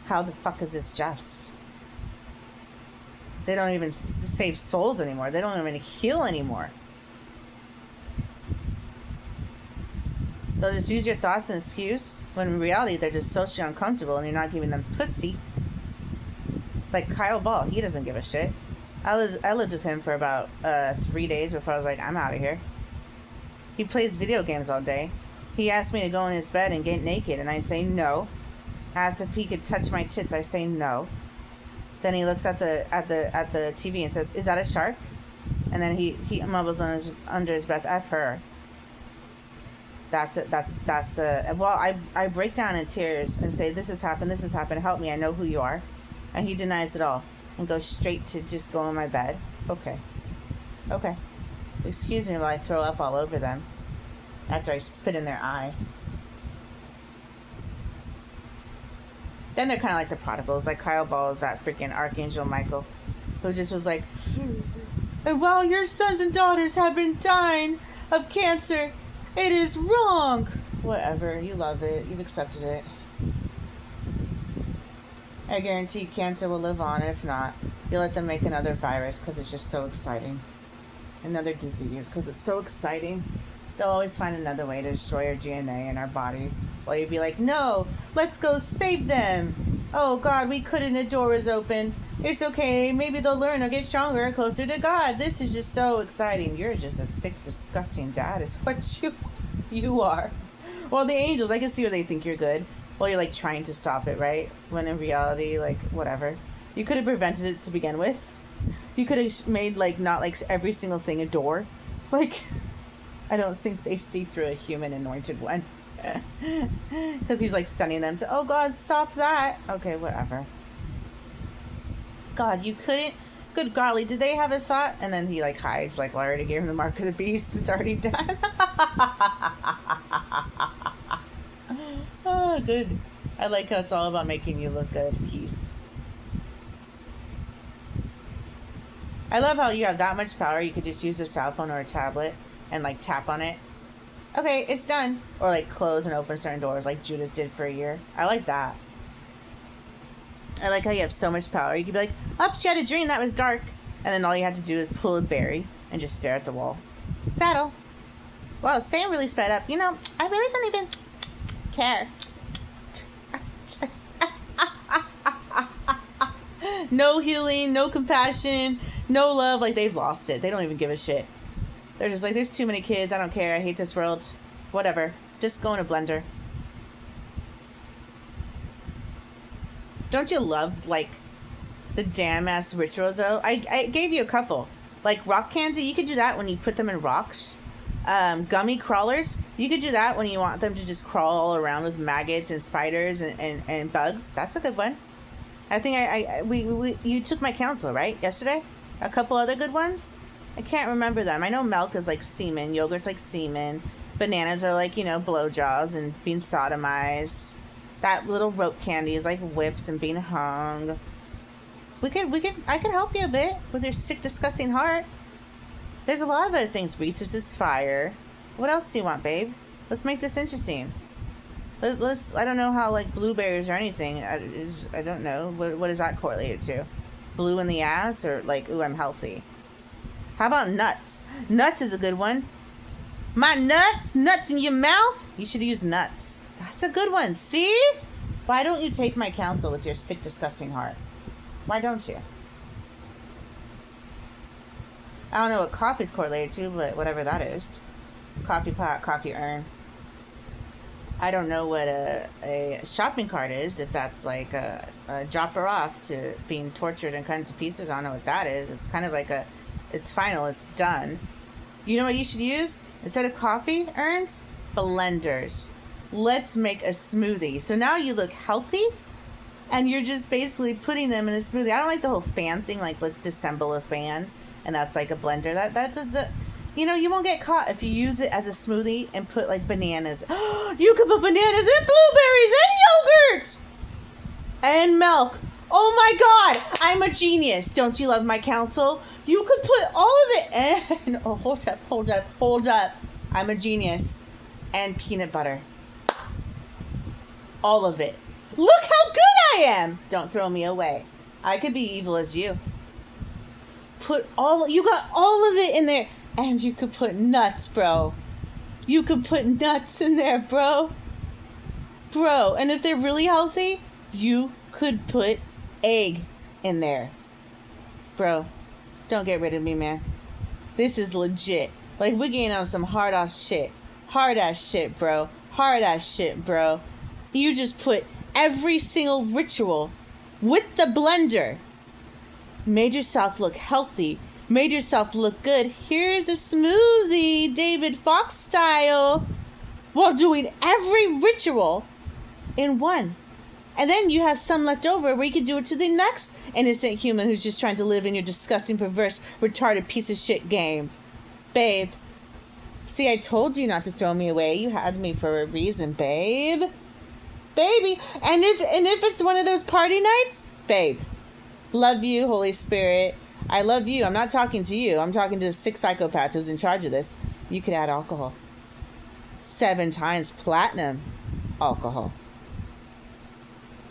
How the fuck is this just? They don't even save souls anymore. They don't even heal anymore. They'll just use your thoughts as an excuse, when in reality they're just socially uncomfortable and you're not giving them pussy. Like Kyle Ball, he doesn't give a shit. I lived with him for about 3 days before I was like, I'm out of here. He plays video games all day. He asked me to go in his bed and get naked, and I say no. Asks if he could touch my tits, I say no. Then he looks at the TV and says, "Is that a shark?" And then he mumbles under his breath, "F her." That's it. Well, I break down in tears and say, this has happened, help me, I know who you are. And he denies it all and goes straight to just go in my bed. Okay. Excuse me while I throw up all over them after I spit in their eye. Then they're kind of like the prodigals. Like Kyle Ball is that freaking Archangel Michael, who just was like, and while your sons and daughters have been dying of cancer, it is wrong. Whatever, you love it. You've accepted it. I guarantee cancer will live on. If not, you'll let them make another virus because it's just so exciting. Another disease because it's so exciting. They'll always find another way to destroy our DNA in our body. While you'd be like, no, let's go save them. Oh God, we couldn't. The door is open. It's okay. Maybe they'll learn or get stronger and closer to God. This is just so exciting. You're just a sick, disgusting dad is what you are. Well, the angels, I can see where they think you're good. Well, you're like trying to stop it, right? When in reality, like, whatever. You could have prevented it to begin with. You could have made, like, not like every single thing a door. Like, I don't think they see through a human anointed one. Because he's like sending them to, oh God, stop that. Okay, whatever. God, you couldn't. Good golly, did they have a thought? And then he like hides, like, well, I already gave him the mark of the beast. It's already done. Oh, good. I like how it's all about making you look good, Heath. I love how you have that much power. You could just use a cell phone or a tablet and like tap on it. Okay, it's done. Or like close and open certain doors like Judith did for a year. I like that. I like how you have so much power. You could be like, oh, she had a dream that was dark. And then all you had to do is pull a berry and just stare at the wall. Saddle. Wow, Sam really sped up. You know, I really don't even care. No healing, no compassion, no love. Like, they've lost it. They don't even give a shit. They're just like, there's too many kids. I don't care. I hate this world. Whatever. Just go in a blender. Don't you love, like, the damn-ass rituals, though? I gave you a couple. Like, rock candy, you could do that when you put them in rocks. Gummy crawlers, you could do that when you want them to just crawl all around with maggots and spiders and bugs. That's a good one. I think you took my counsel, right? Yesterday? A couple other good ones? I can't remember them. I know milk is like semen. Yogurt's like semen. Bananas are like, you know, blowjobs and being sodomized. That little rope candy is like whips and being hung. I could help you a bit with your sick, disgusting heart. There's a lot of other things. Reese's is fire. What else do you want, babe? Let's make this interesting. Let's. I don't know how, like, blueberries or anything. I don't know. What is that correlated to? Blue in the ass or, like, ooh, I'm healthy? How about nuts? Nuts is a good one. My nuts? Nuts in your mouth? You should use nuts. That's a good one. See? Why don't you take my counsel with your sick, disgusting heart? Why don't you? I don't know what coffee's correlated to, but whatever that is. Coffee pot, coffee urn. I don't know what a shopping cart is, if that's like a drop her off to being tortured and cut into pieces. I don't know what that is. It's kind of like it's final, it's done. You know what you should use? Instead of coffee urns, blenders. Let's make a smoothie. So now you look healthy, and you're just basically putting them in a smoothie. I don't like the whole fan thing, like let's disassemble a fan, and that's like a blender. That's you know, you won't get caught if you use it as a smoothie and put like bananas. You could put bananas and blueberries and yogurt and milk. Oh my God, I'm a genius. Don't you love my counsel? You could put all of it and oh, hold up. I'm a genius. And peanut butter. All of it. Look how good I am. Don't throw me away. I could be evil as you. You got all of it in there. And you could put nuts, bro. You could put nuts in there, bro. Bro, and if they're really healthy, you could put egg in there. Bro, don't get rid of me, man. This is legit. Like, we're getting on some hard-ass shit. Hard-ass shit, bro. Hard-ass shit, bro. You just put every single ritual with the blender. Made yourself look healthy. Made yourself look good. Here's a smoothie, David Fox style, while doing every ritual in one. And then you have some left over where you can do it to the next innocent human who's just trying to live in your disgusting, perverse, retarded piece of shit game. Babe, see, I told you not to throw me away. You had me for a reason, babe. baby. And if it's one of those party nights, babe, love you, Holy Spirit. I love you. I'm not talking to you. I'm talking to the sick psychopath who's in charge of this. You could add alcohol. 7 times platinum alcohol.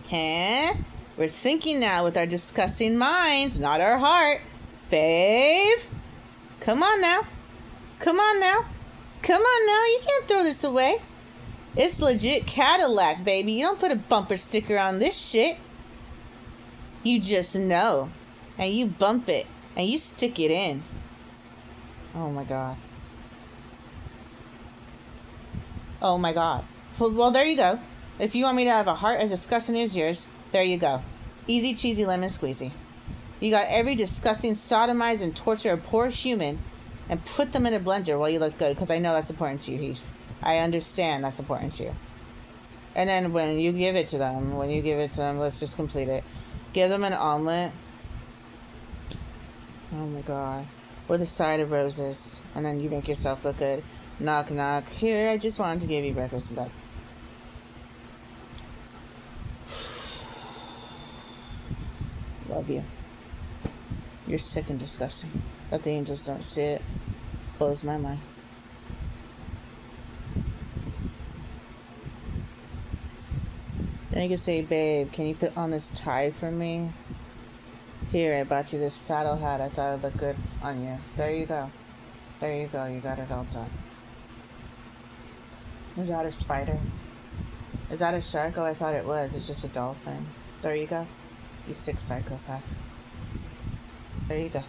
Huh? We're thinking now with our disgusting minds, not our heart. Babe, come on now. Come on now. Come on now. You can't throw this away. It's legit Cadillac, baby. You don't put a bumper sticker on this shit. You just know. And you bump it. And you stick it in. Oh my God. Oh my God. Well, there you go. If you want me to have a heart as disgusting as yours, there you go. Easy cheesy lemon squeezy. You got every disgusting sodomize and torture a poor human and put them in a blender while you look good, because I know that's important to you, Heath. I understand that's important to you. And then when you give it to them, let's just complete it. Give them an omelet. Oh my God. With a side of roses. And then you make yourself look good. Knock, knock. Here, I just wanted to give you breakfast in bed. Love you. You're sick and disgusting. That the angels don't see it blows my mind. Then you can say, babe, can you put on this tie for me? Here, I bought you this saddle hat. I thought it looked good on you. There you go. There you go. You got it all done. Is that a spider? Is that a shark? Oh, I thought it was. It's just a dolphin. There you go. You sick psychopath. There you go.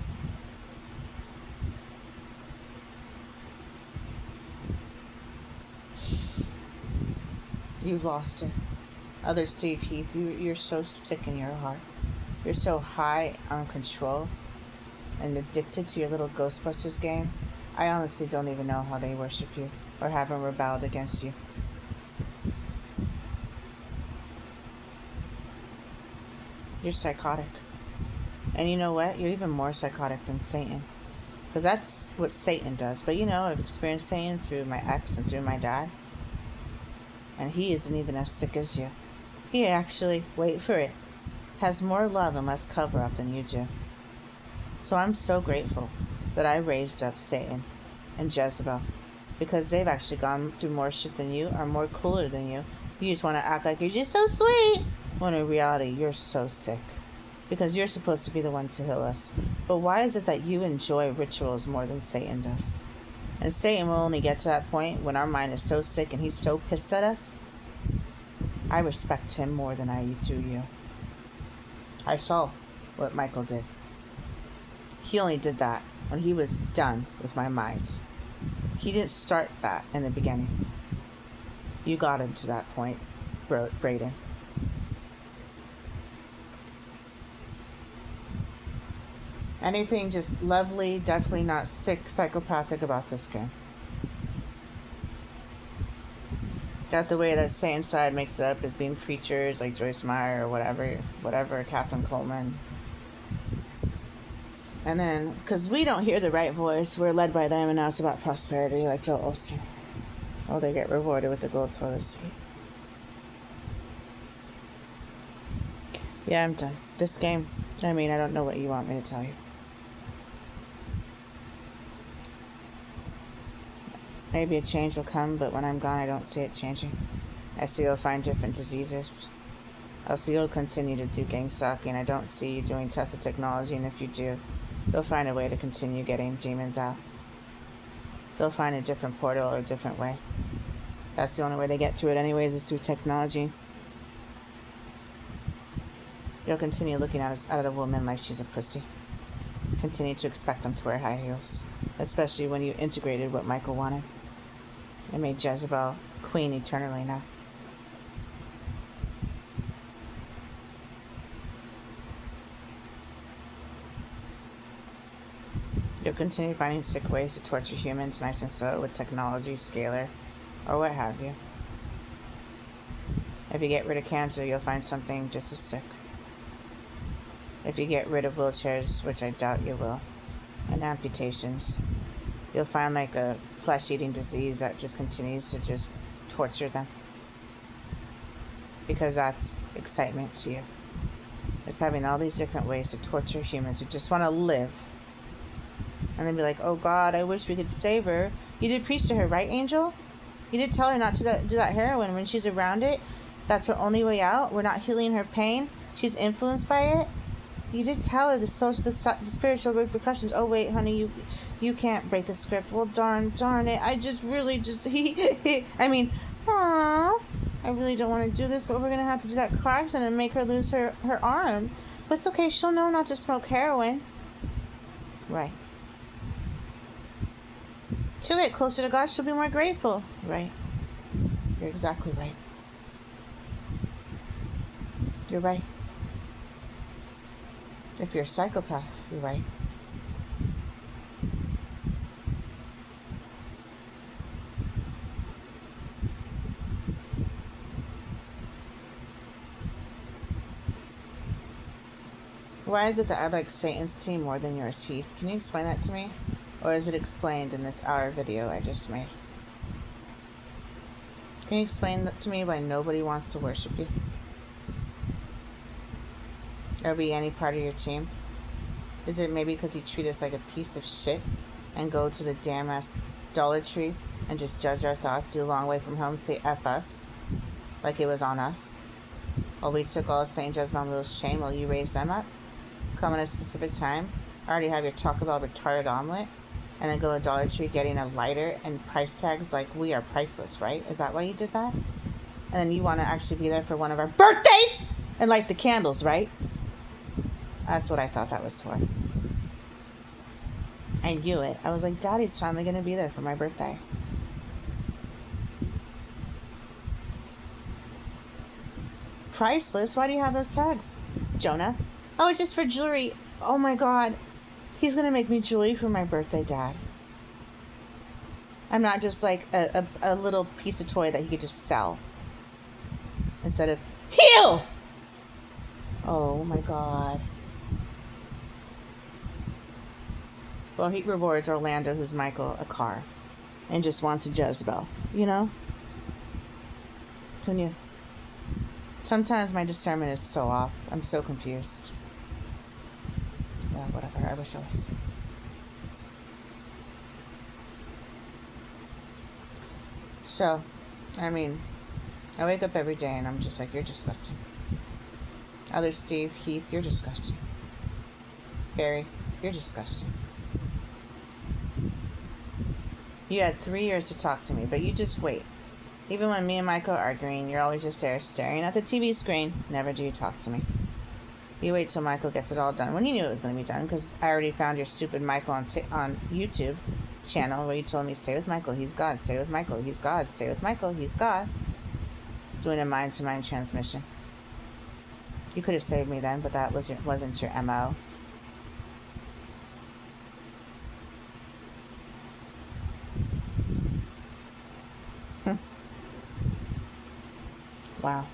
You've lost it. Other Steve Heath, you're so sick in your heart. You're so high on control and addicted to your little Ghostbusters game. I honestly don't even know how they worship you or haven't rebelled against you. You're psychotic. And you know what? You're even more psychotic than Satan. Because that's what Satan does. But you know, I've experienced Satan through my ex and through my dad. And he isn't even as sick as you. He actually, wait for it, has more love and less cover-up than you do. So I'm so grateful that I raised up Satan and Jezebel. Because they've actually gone through more shit than you, are more cooler than you. You just want to act like you're just so sweet. When in reality, you're so sick. Because you're supposed to be the one to heal us. But why is it that you enjoy rituals more than Satan does? And Satan will only get to that point when our mind is so sick and he's so pissed at us. I respect him more than I do you. I saw what Michael did. He only did that when he was done with my mind. He didn't start that in the beginning. You got him to that point, Brayden. Anything just lovely, definitely not sick, psychopathic about this game. Got the way that Satan side makes it up as being preachers like Joyce Meyer or whatever, Catherine Coleman. And then, because we don't hear the right voice, we're led by them, and now it's about prosperity like Joel Osteen. Oh, they get rewarded with the gold toilet seat. Yeah, I'm done. This game, I don't know what you want me to tell you. Maybe a change will come, but when I'm gone, I don't see it changing. I see you'll find different diseases. I see you'll continue to do gang stalking. I don't see you doing Tesla technology, and if you do, you'll find a way to continue getting demons out. They'll find a different portal or a different way. That's the only way to get through it anyways, is through technology. You'll continue looking at a woman like she's a pussy. Continue to expect them to wear high heels, especially when you integrated what Michael wanted. And made Jezebel queen eternally now. You'll continue finding sick ways to torture humans nice and slow with technology, scalar, or what have you. If you get rid of cancer, you'll find something just as sick. If you get rid of wheelchairs, which I doubt you will, and amputations, you'll find like a flesh-eating disease that just continues to just torture them. because that's excitement to you. It's having all these different ways to torture humans who just want to live. And then be like, oh God, I wish we could save her. You did preach to her, right, Angel? You did tell her not to do that heroin when she's around it. That's her only way out. We're not healing her pain. She's influenced by it. You did tell her the spiritual repercussions. Oh wait, honey, you can't break the script. Well, darn it. I just really I mean, aww. I really don't want to do this, but we're gonna have to do that car accident and make her lose her arm. But it's okay. She'll know not to smoke heroin. Right. She'll get closer to God. She'll be more grateful. Right. You're exactly right. You're right. If you're a psychopath, you're right. Why is it that I like Satan's team more than yours, Heath? Can you explain that to me? Or is it explained in this hour video I just made? Can you explain that to me why nobody wants to worship you? Or be any part of your team? Is it maybe because you treat us like a piece of shit and go to the damn ass Dollar Tree and just judge our thoughts, do a long way from home, say F us, like it was on us? While we took all of St. Jezebel's shame while you raised them up? Come at a specific time, already have your Taco Bell retarded omelet, and then go to Dollar Tree getting a lighter and price tags like we are priceless, right? Is that why you did that? And then you want to actually be there for one of our birthdays and light the candles, right? That's what I thought that was for. I knew it. I was like, Daddy's finally going to be there for my birthday. Priceless? Why do you have those tags, Jonah? Oh, it's just for jewelry. Oh my God. He's going to make me jewelry for my birthday, Dad. I'm not just like a little piece of toy that he could just sell. Instead of, heal! Oh my God. Well, he rewards Orlando, who's Michael, a car. And just wants a Jezebel. You know? Who knew? Sometimes my discernment is so off. I'm so confused. Yeah, whatever. I wish I was. So, I mean, I wake up every day and I'm just like, you're disgusting. Other Steve, Heath, you're disgusting. Barry, you're disgusting. You had 3 years to talk to me, but you just wait. Even when me and Michael are arguing, you're always just there staring at the TV screen. Never do you talk to me. You wait till Michael gets it all done. When you knew it was going to be done, because I already found your stupid Michael on YouTube channel where you told me, stay with Michael, he's God. Stay with Michael, he's God. Stay with Michael, he's God. Doing a mind-to-mind transmission. You could have saved me then, but that wasn't your MO. Wow.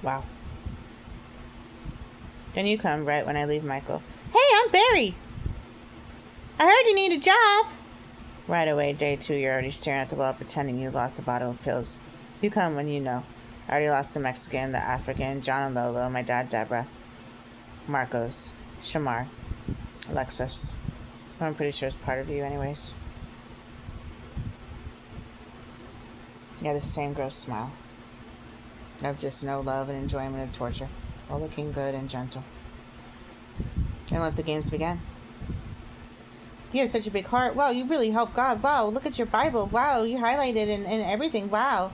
Wow. Then you come right when I leave Michael. Hey, I'm Barry. I heard you need a job. Right away, day 2, you're already staring at the wall pretending you lost a bottle of pills. You come when you know. I already lost the Mexican, the African, John and Lolo, my dad, Deborah, Marcos, Shamar, Alexis. I'm pretty sure it's part of you anyways. Yeah, the same gross smile. Of just no love and enjoyment of torture, while looking good and gentle. And let the games begin. You have such a big heart. Wow, you really help God. Wow, look at your Bible. Wow, you highlighted and everything. Wow.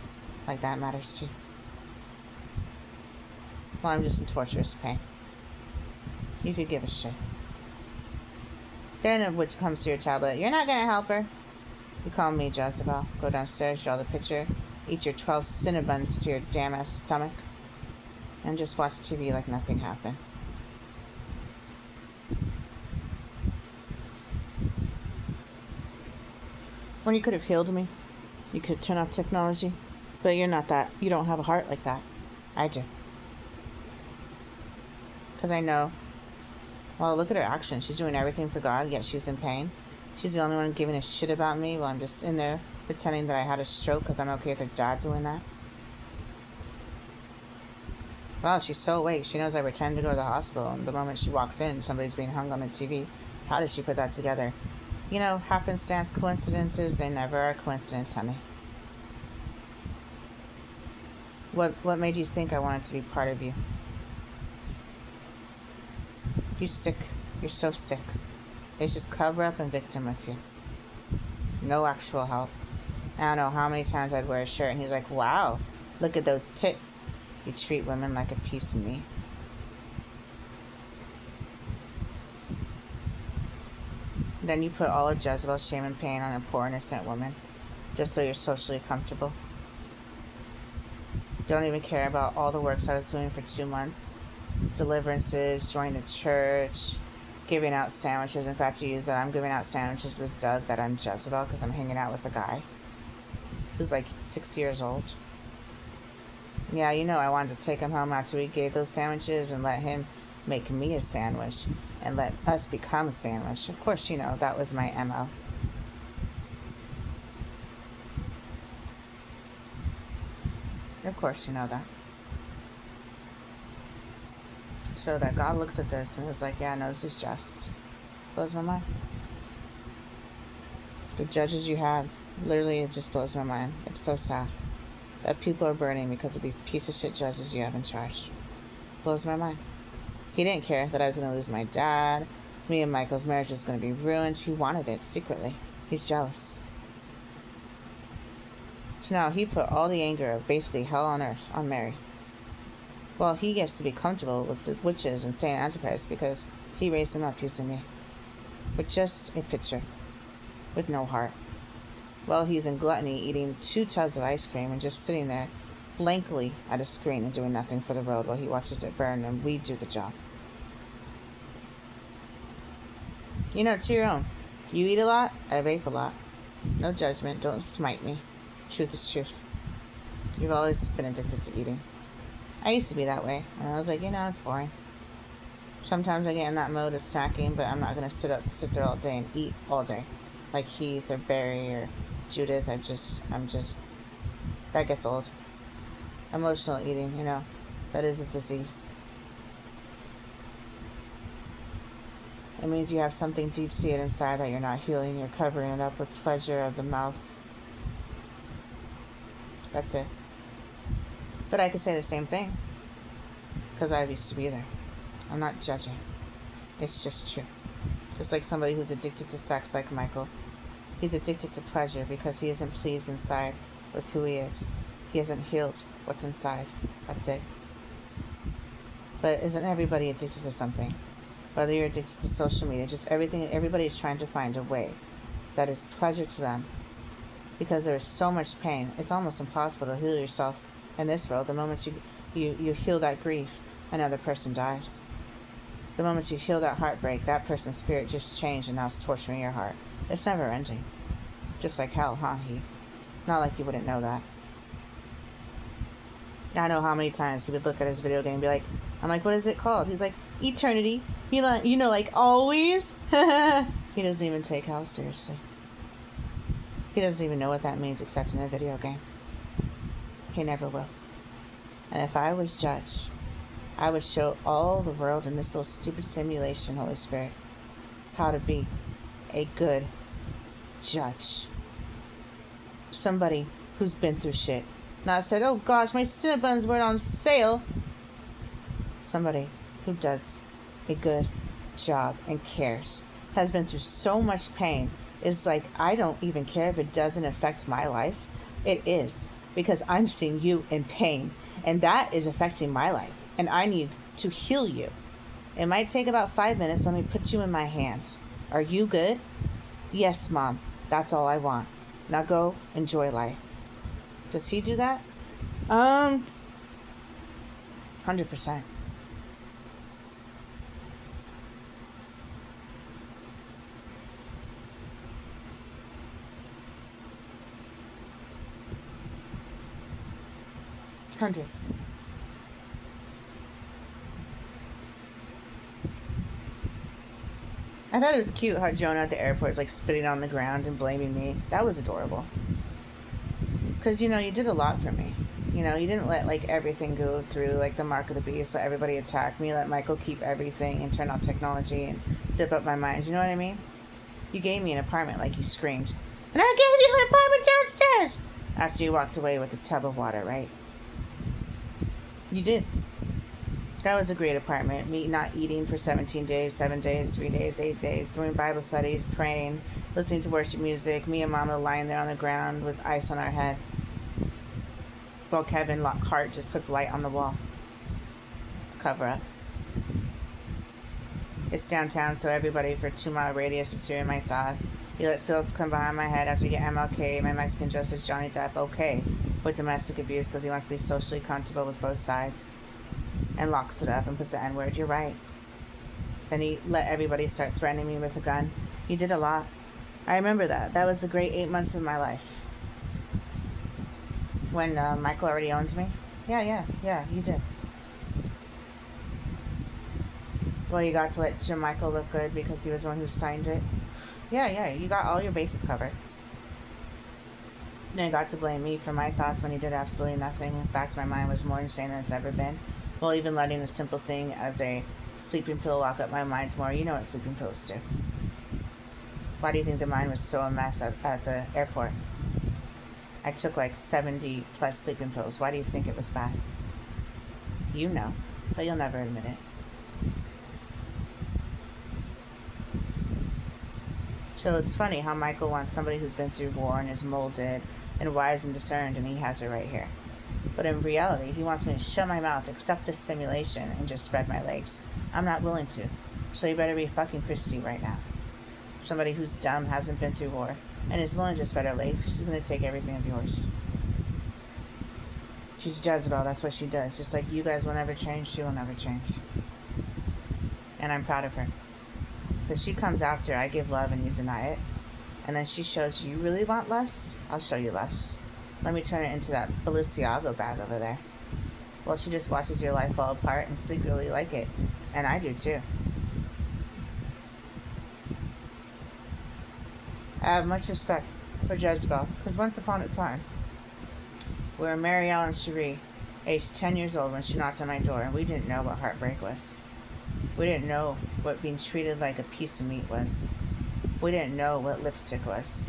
Like that matters too. Well, I'm just in torturous pain. You could give a shit. Then which comes to your tablet. You're not gonna help her. You call me Jezebel. Go downstairs, draw the picture, eat your 12 Cinnabons to your damn ass stomach, and just watch TV like nothing happened. When you could have healed me, you could turn off technology, but you're not that. You don't have a heart like that. I do. Because I know, well, look at her action. She's doing everything for God, yet she's in pain. She's the only one giving a shit about me while I'm just in there pretending that I had a stroke because I'm okay with her dad doing that. Wow, she's so awake. She knows I pretend to go to the hospital, and the moment she walks in, somebody's being hung on the TV. How did she put that together? You know, happenstance, coincidences, they never are coincidence, honey. What made you think I wanted to be part of you? You're sick. You're so sick. It's just cover up and victim with you. No actual help. I don't know how many times I'd wear a shirt and he's like, wow, look at those tits. You treat women like a piece of meat. Then you put all of Jezebel's shame and pain on a poor innocent woman, just so you're socially comfortable. Don't even care about all the works I was doing for 2 months. Deliverances, joining a church, giving out sandwiches. In fact, you use that. I'm giving out sandwiches with Doug that I'm Jezebel because I'm hanging out with a guy who's like 6 years old. Yeah, you know, I wanted to take him home after we gave those sandwiches and let him make me a sandwich and let us become a sandwich. Of course, you know, that was my MO. Of course, you know that. So that God looks at this and is like, yeah, no, this is just. Blows my mind. The judges you have, literally, it just blows my mind. It's so sad that people are burning because of these piece of shit judges you have in charge. Blows my mind. He didn't care that I was going to lose my dad. Me and Michael's marriage was going to be ruined. He wanted it secretly. He's jealous. So now he put all the anger of basically hell on earth on Mary. Well, he gets to be comfortable with the witches and Saint Antichrist because he raised him up using me. With just a picture. With no heart. Well, he's in gluttony eating 2 tubs of ice cream and just sitting there blankly at a screen and doing nothing for the world while he watches it burn and we do the job. You know, to your own. You eat a lot, I vape a lot. No judgment, don't smite me. Truth is truth. You've always been addicted to eating. I used to be that way, and I was like, you know, it's boring. Sometimes I get in that mode of snacking, but I'm not going to sit there all day and eat all day. Like Heath or Barry or Judith, I'm just, that gets old. Emotional eating, you know, that is a disease. It means you have something deep-seated inside that you're not healing. You're covering it up with pleasure of the mouth. That's it. But I could say the same thing. Because I used to be there. I'm not judging. It's just true. Just like somebody who's addicted to sex like Michael. He's addicted to pleasure because he isn't pleased inside with who he is. He hasn't healed what's inside. That's it. But isn't everybody addicted to something? Whether you're addicted to social media, just everything, everybody is trying to find a way that is pleasure to them. Because there is so much pain. It's almost impossible to heal yourself in this world. The moment you heal that grief, another person dies. The moment you heal that heartbreak, that person's spirit just changed and now it's torturing your heart. It's never ending. Just like hell, huh, Heath? Not like you wouldn't know that. I know how many times he would look at his video game and be like, I'm like, what is it called? He's like, Eternity. You know, like always. He doesn't even take hell seriously. He doesn't even know what that means except in a video game. He never will. And if I was judge, I would show all the world in this little stupid simulation, Holy Spirit, how to be a good judge. Somebody who's been through shit. Not said, oh gosh, my Cinnabons were on sale. Somebody who does a good job and cares. Has been through so much pain. It's like, I don't even care if it doesn't affect my life. It is. Because I'm seeing you in pain. And that is affecting my life. And I need to heal you. It might take about 5 minutes. Let me put you in my hand. Are you good? Yes, Mom. That's all I want. Now go enjoy life. Does he do that? 100%. Hundred. I thought it was cute how Jonah at the airport is like spitting on the ground and blaming me. That was adorable. Because, you know, you did a lot for me. You know, you didn't let like everything go through like the mark of the beast, let everybody attack me, let Michael keep everything and turn off technology and zip up my mind. You know what I mean? You gave me an apartment like you screamed. And I gave you an apartment downstairs! After you walked away with a tub of water, right? You did. That was a great apartment. Me not eating for 17 days, 7 days, 3 days, 8 days, doing Bible studies, praying, listening to worship music, me and Mama lying there on the ground with ice on our head. While Kevin Lockhart just puts light on the wall. Cover up. It's downtown, so everybody for 2-mile radius is hearing my thoughts. You let Phillips come behind my head after you get MLK, my Mexican Justice Johnny Depp, okay, with domestic abuse because he wants to be socially comfortable with both sides. And locks it up and puts the N-word. You're right. Then he let everybody start threatening me with a gun. He did a lot. I remember that. That was the great 8 months of my life. When Michael already owns me? Yeah, you did. Well, you got to let Jim Michael look good because he was the one who signed it. Yeah, you got all your bases covered. Then he got to blame me for my thoughts when he did absolutely nothing. In fact, my mind was more insane than it's ever been. Well, even letting a simple thing as a sleeping pill lock up my mind's more. You know what sleeping pills do. Why do you think the mind was so a mess at the airport? I took like 70 plus sleeping pills. Why do you think it was bad? You know, but you'll never admit it. So it's funny how Michael wants somebody who's been through war and is molded and wise and discerned, and he has it right here. But in reality, he wants me to shut my mouth, accept this simulation, and just spread my legs. I'm not willing to. So you better be fucking Christy right now. Somebody who's dumb, hasn't been through war, and is willing to spread her legs because she's going to take everything of yours. She's Jezebel, that's what she does. Just like you guys will never change, she will never change. And I'm proud of her. Because she comes after I give love and you deny it. And then she shows you really want lust? I'll show you lust. Let me turn it into that Balenciaga bag over there. Well, she just watches your life fall apart and secretly like it. And I do too. I have much respect for Jezebel, because once upon a time, we were Marielle and Cherie, aged 10 years old when she knocked on my door, and we didn't know what heartbreak was. We didn't know what being treated like a piece of meat was. We didn't know what lipstick was.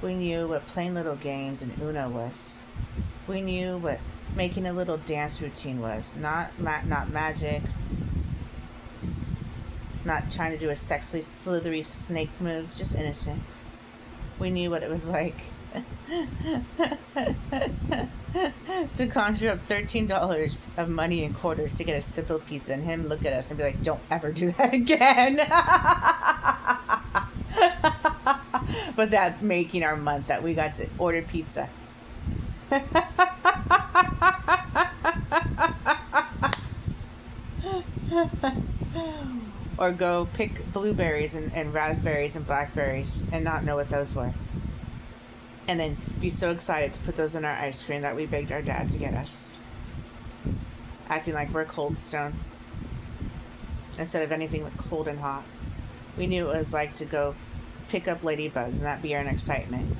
We knew what playing little games and Uno was. We knew what making a little dance routine was. Not magic. Not trying to do a sexy, slithery snake move. Just innocent. We knew what it was like to conjure up $13 of money in quarters to get a simple pizza and him look at us and be like, don't ever do that again. But that making our month that we got to order pizza. Or go pick blueberries and raspberries and blackberries and not know what those were. And then be so excited to put those in our ice cream that we begged our dad to get us. Acting like we're Cold Stone. Instead of anything with cold and hot. We knew it was like to go pick up ladybugs and that be our excitement.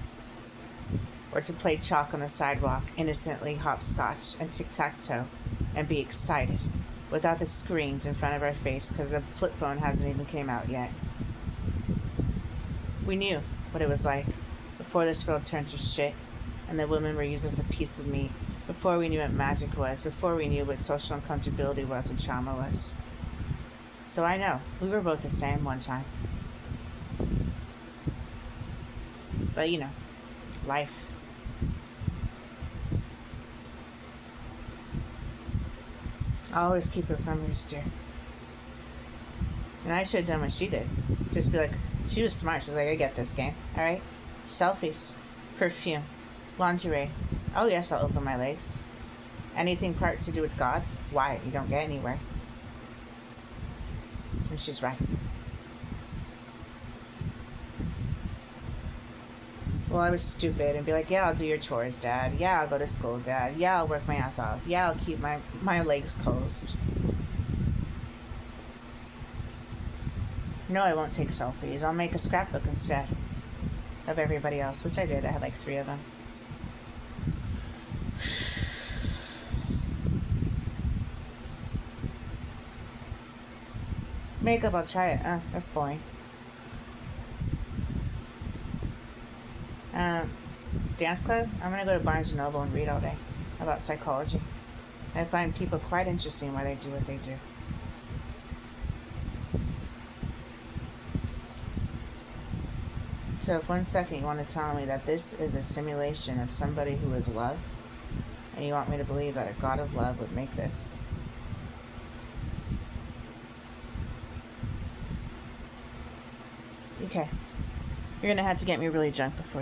Or to play chalk on the sidewalk, innocently hopscotch and tic-tac-toe, and be excited. Without the screens in front of our face because the flip phone hasn't even came out yet. We knew what it was like before this world turned to shit and the women were used as a piece of meat, before we knew what magic was, before we knew what social uncomfortability was and trauma was. So I know, we were both the same one time. But you know, life. I'll always keep those memories, dear. And I should have done what she did. Just be like, she was smart. She's like, I get this game. Alright? Selfies. Perfume. Lingerie. Oh yes, I'll open my legs. Anything part to do with God? Why? You don't get anywhere. And she's right. Well, I was stupid and be like, yeah, I'll do your chores, Dad. Yeah, I'll go to school, Dad. Yeah, I'll work my ass off. Yeah, I'll keep my legs closed. No, I won't take selfies. I'll make a scrapbook instead of everybody else, which I did. I had like 3 of them. Makeup, I'll try it. That's boring. Dance club? I'm gonna go to Barnes & Noble and read all day about psychology. I find people quite interesting why they do what they do. So if 1 second you want to tell me that this is a simulation of somebody who is love, and you want me to believe that a God of love would make this. Okay. You're gonna have to get me really drunk before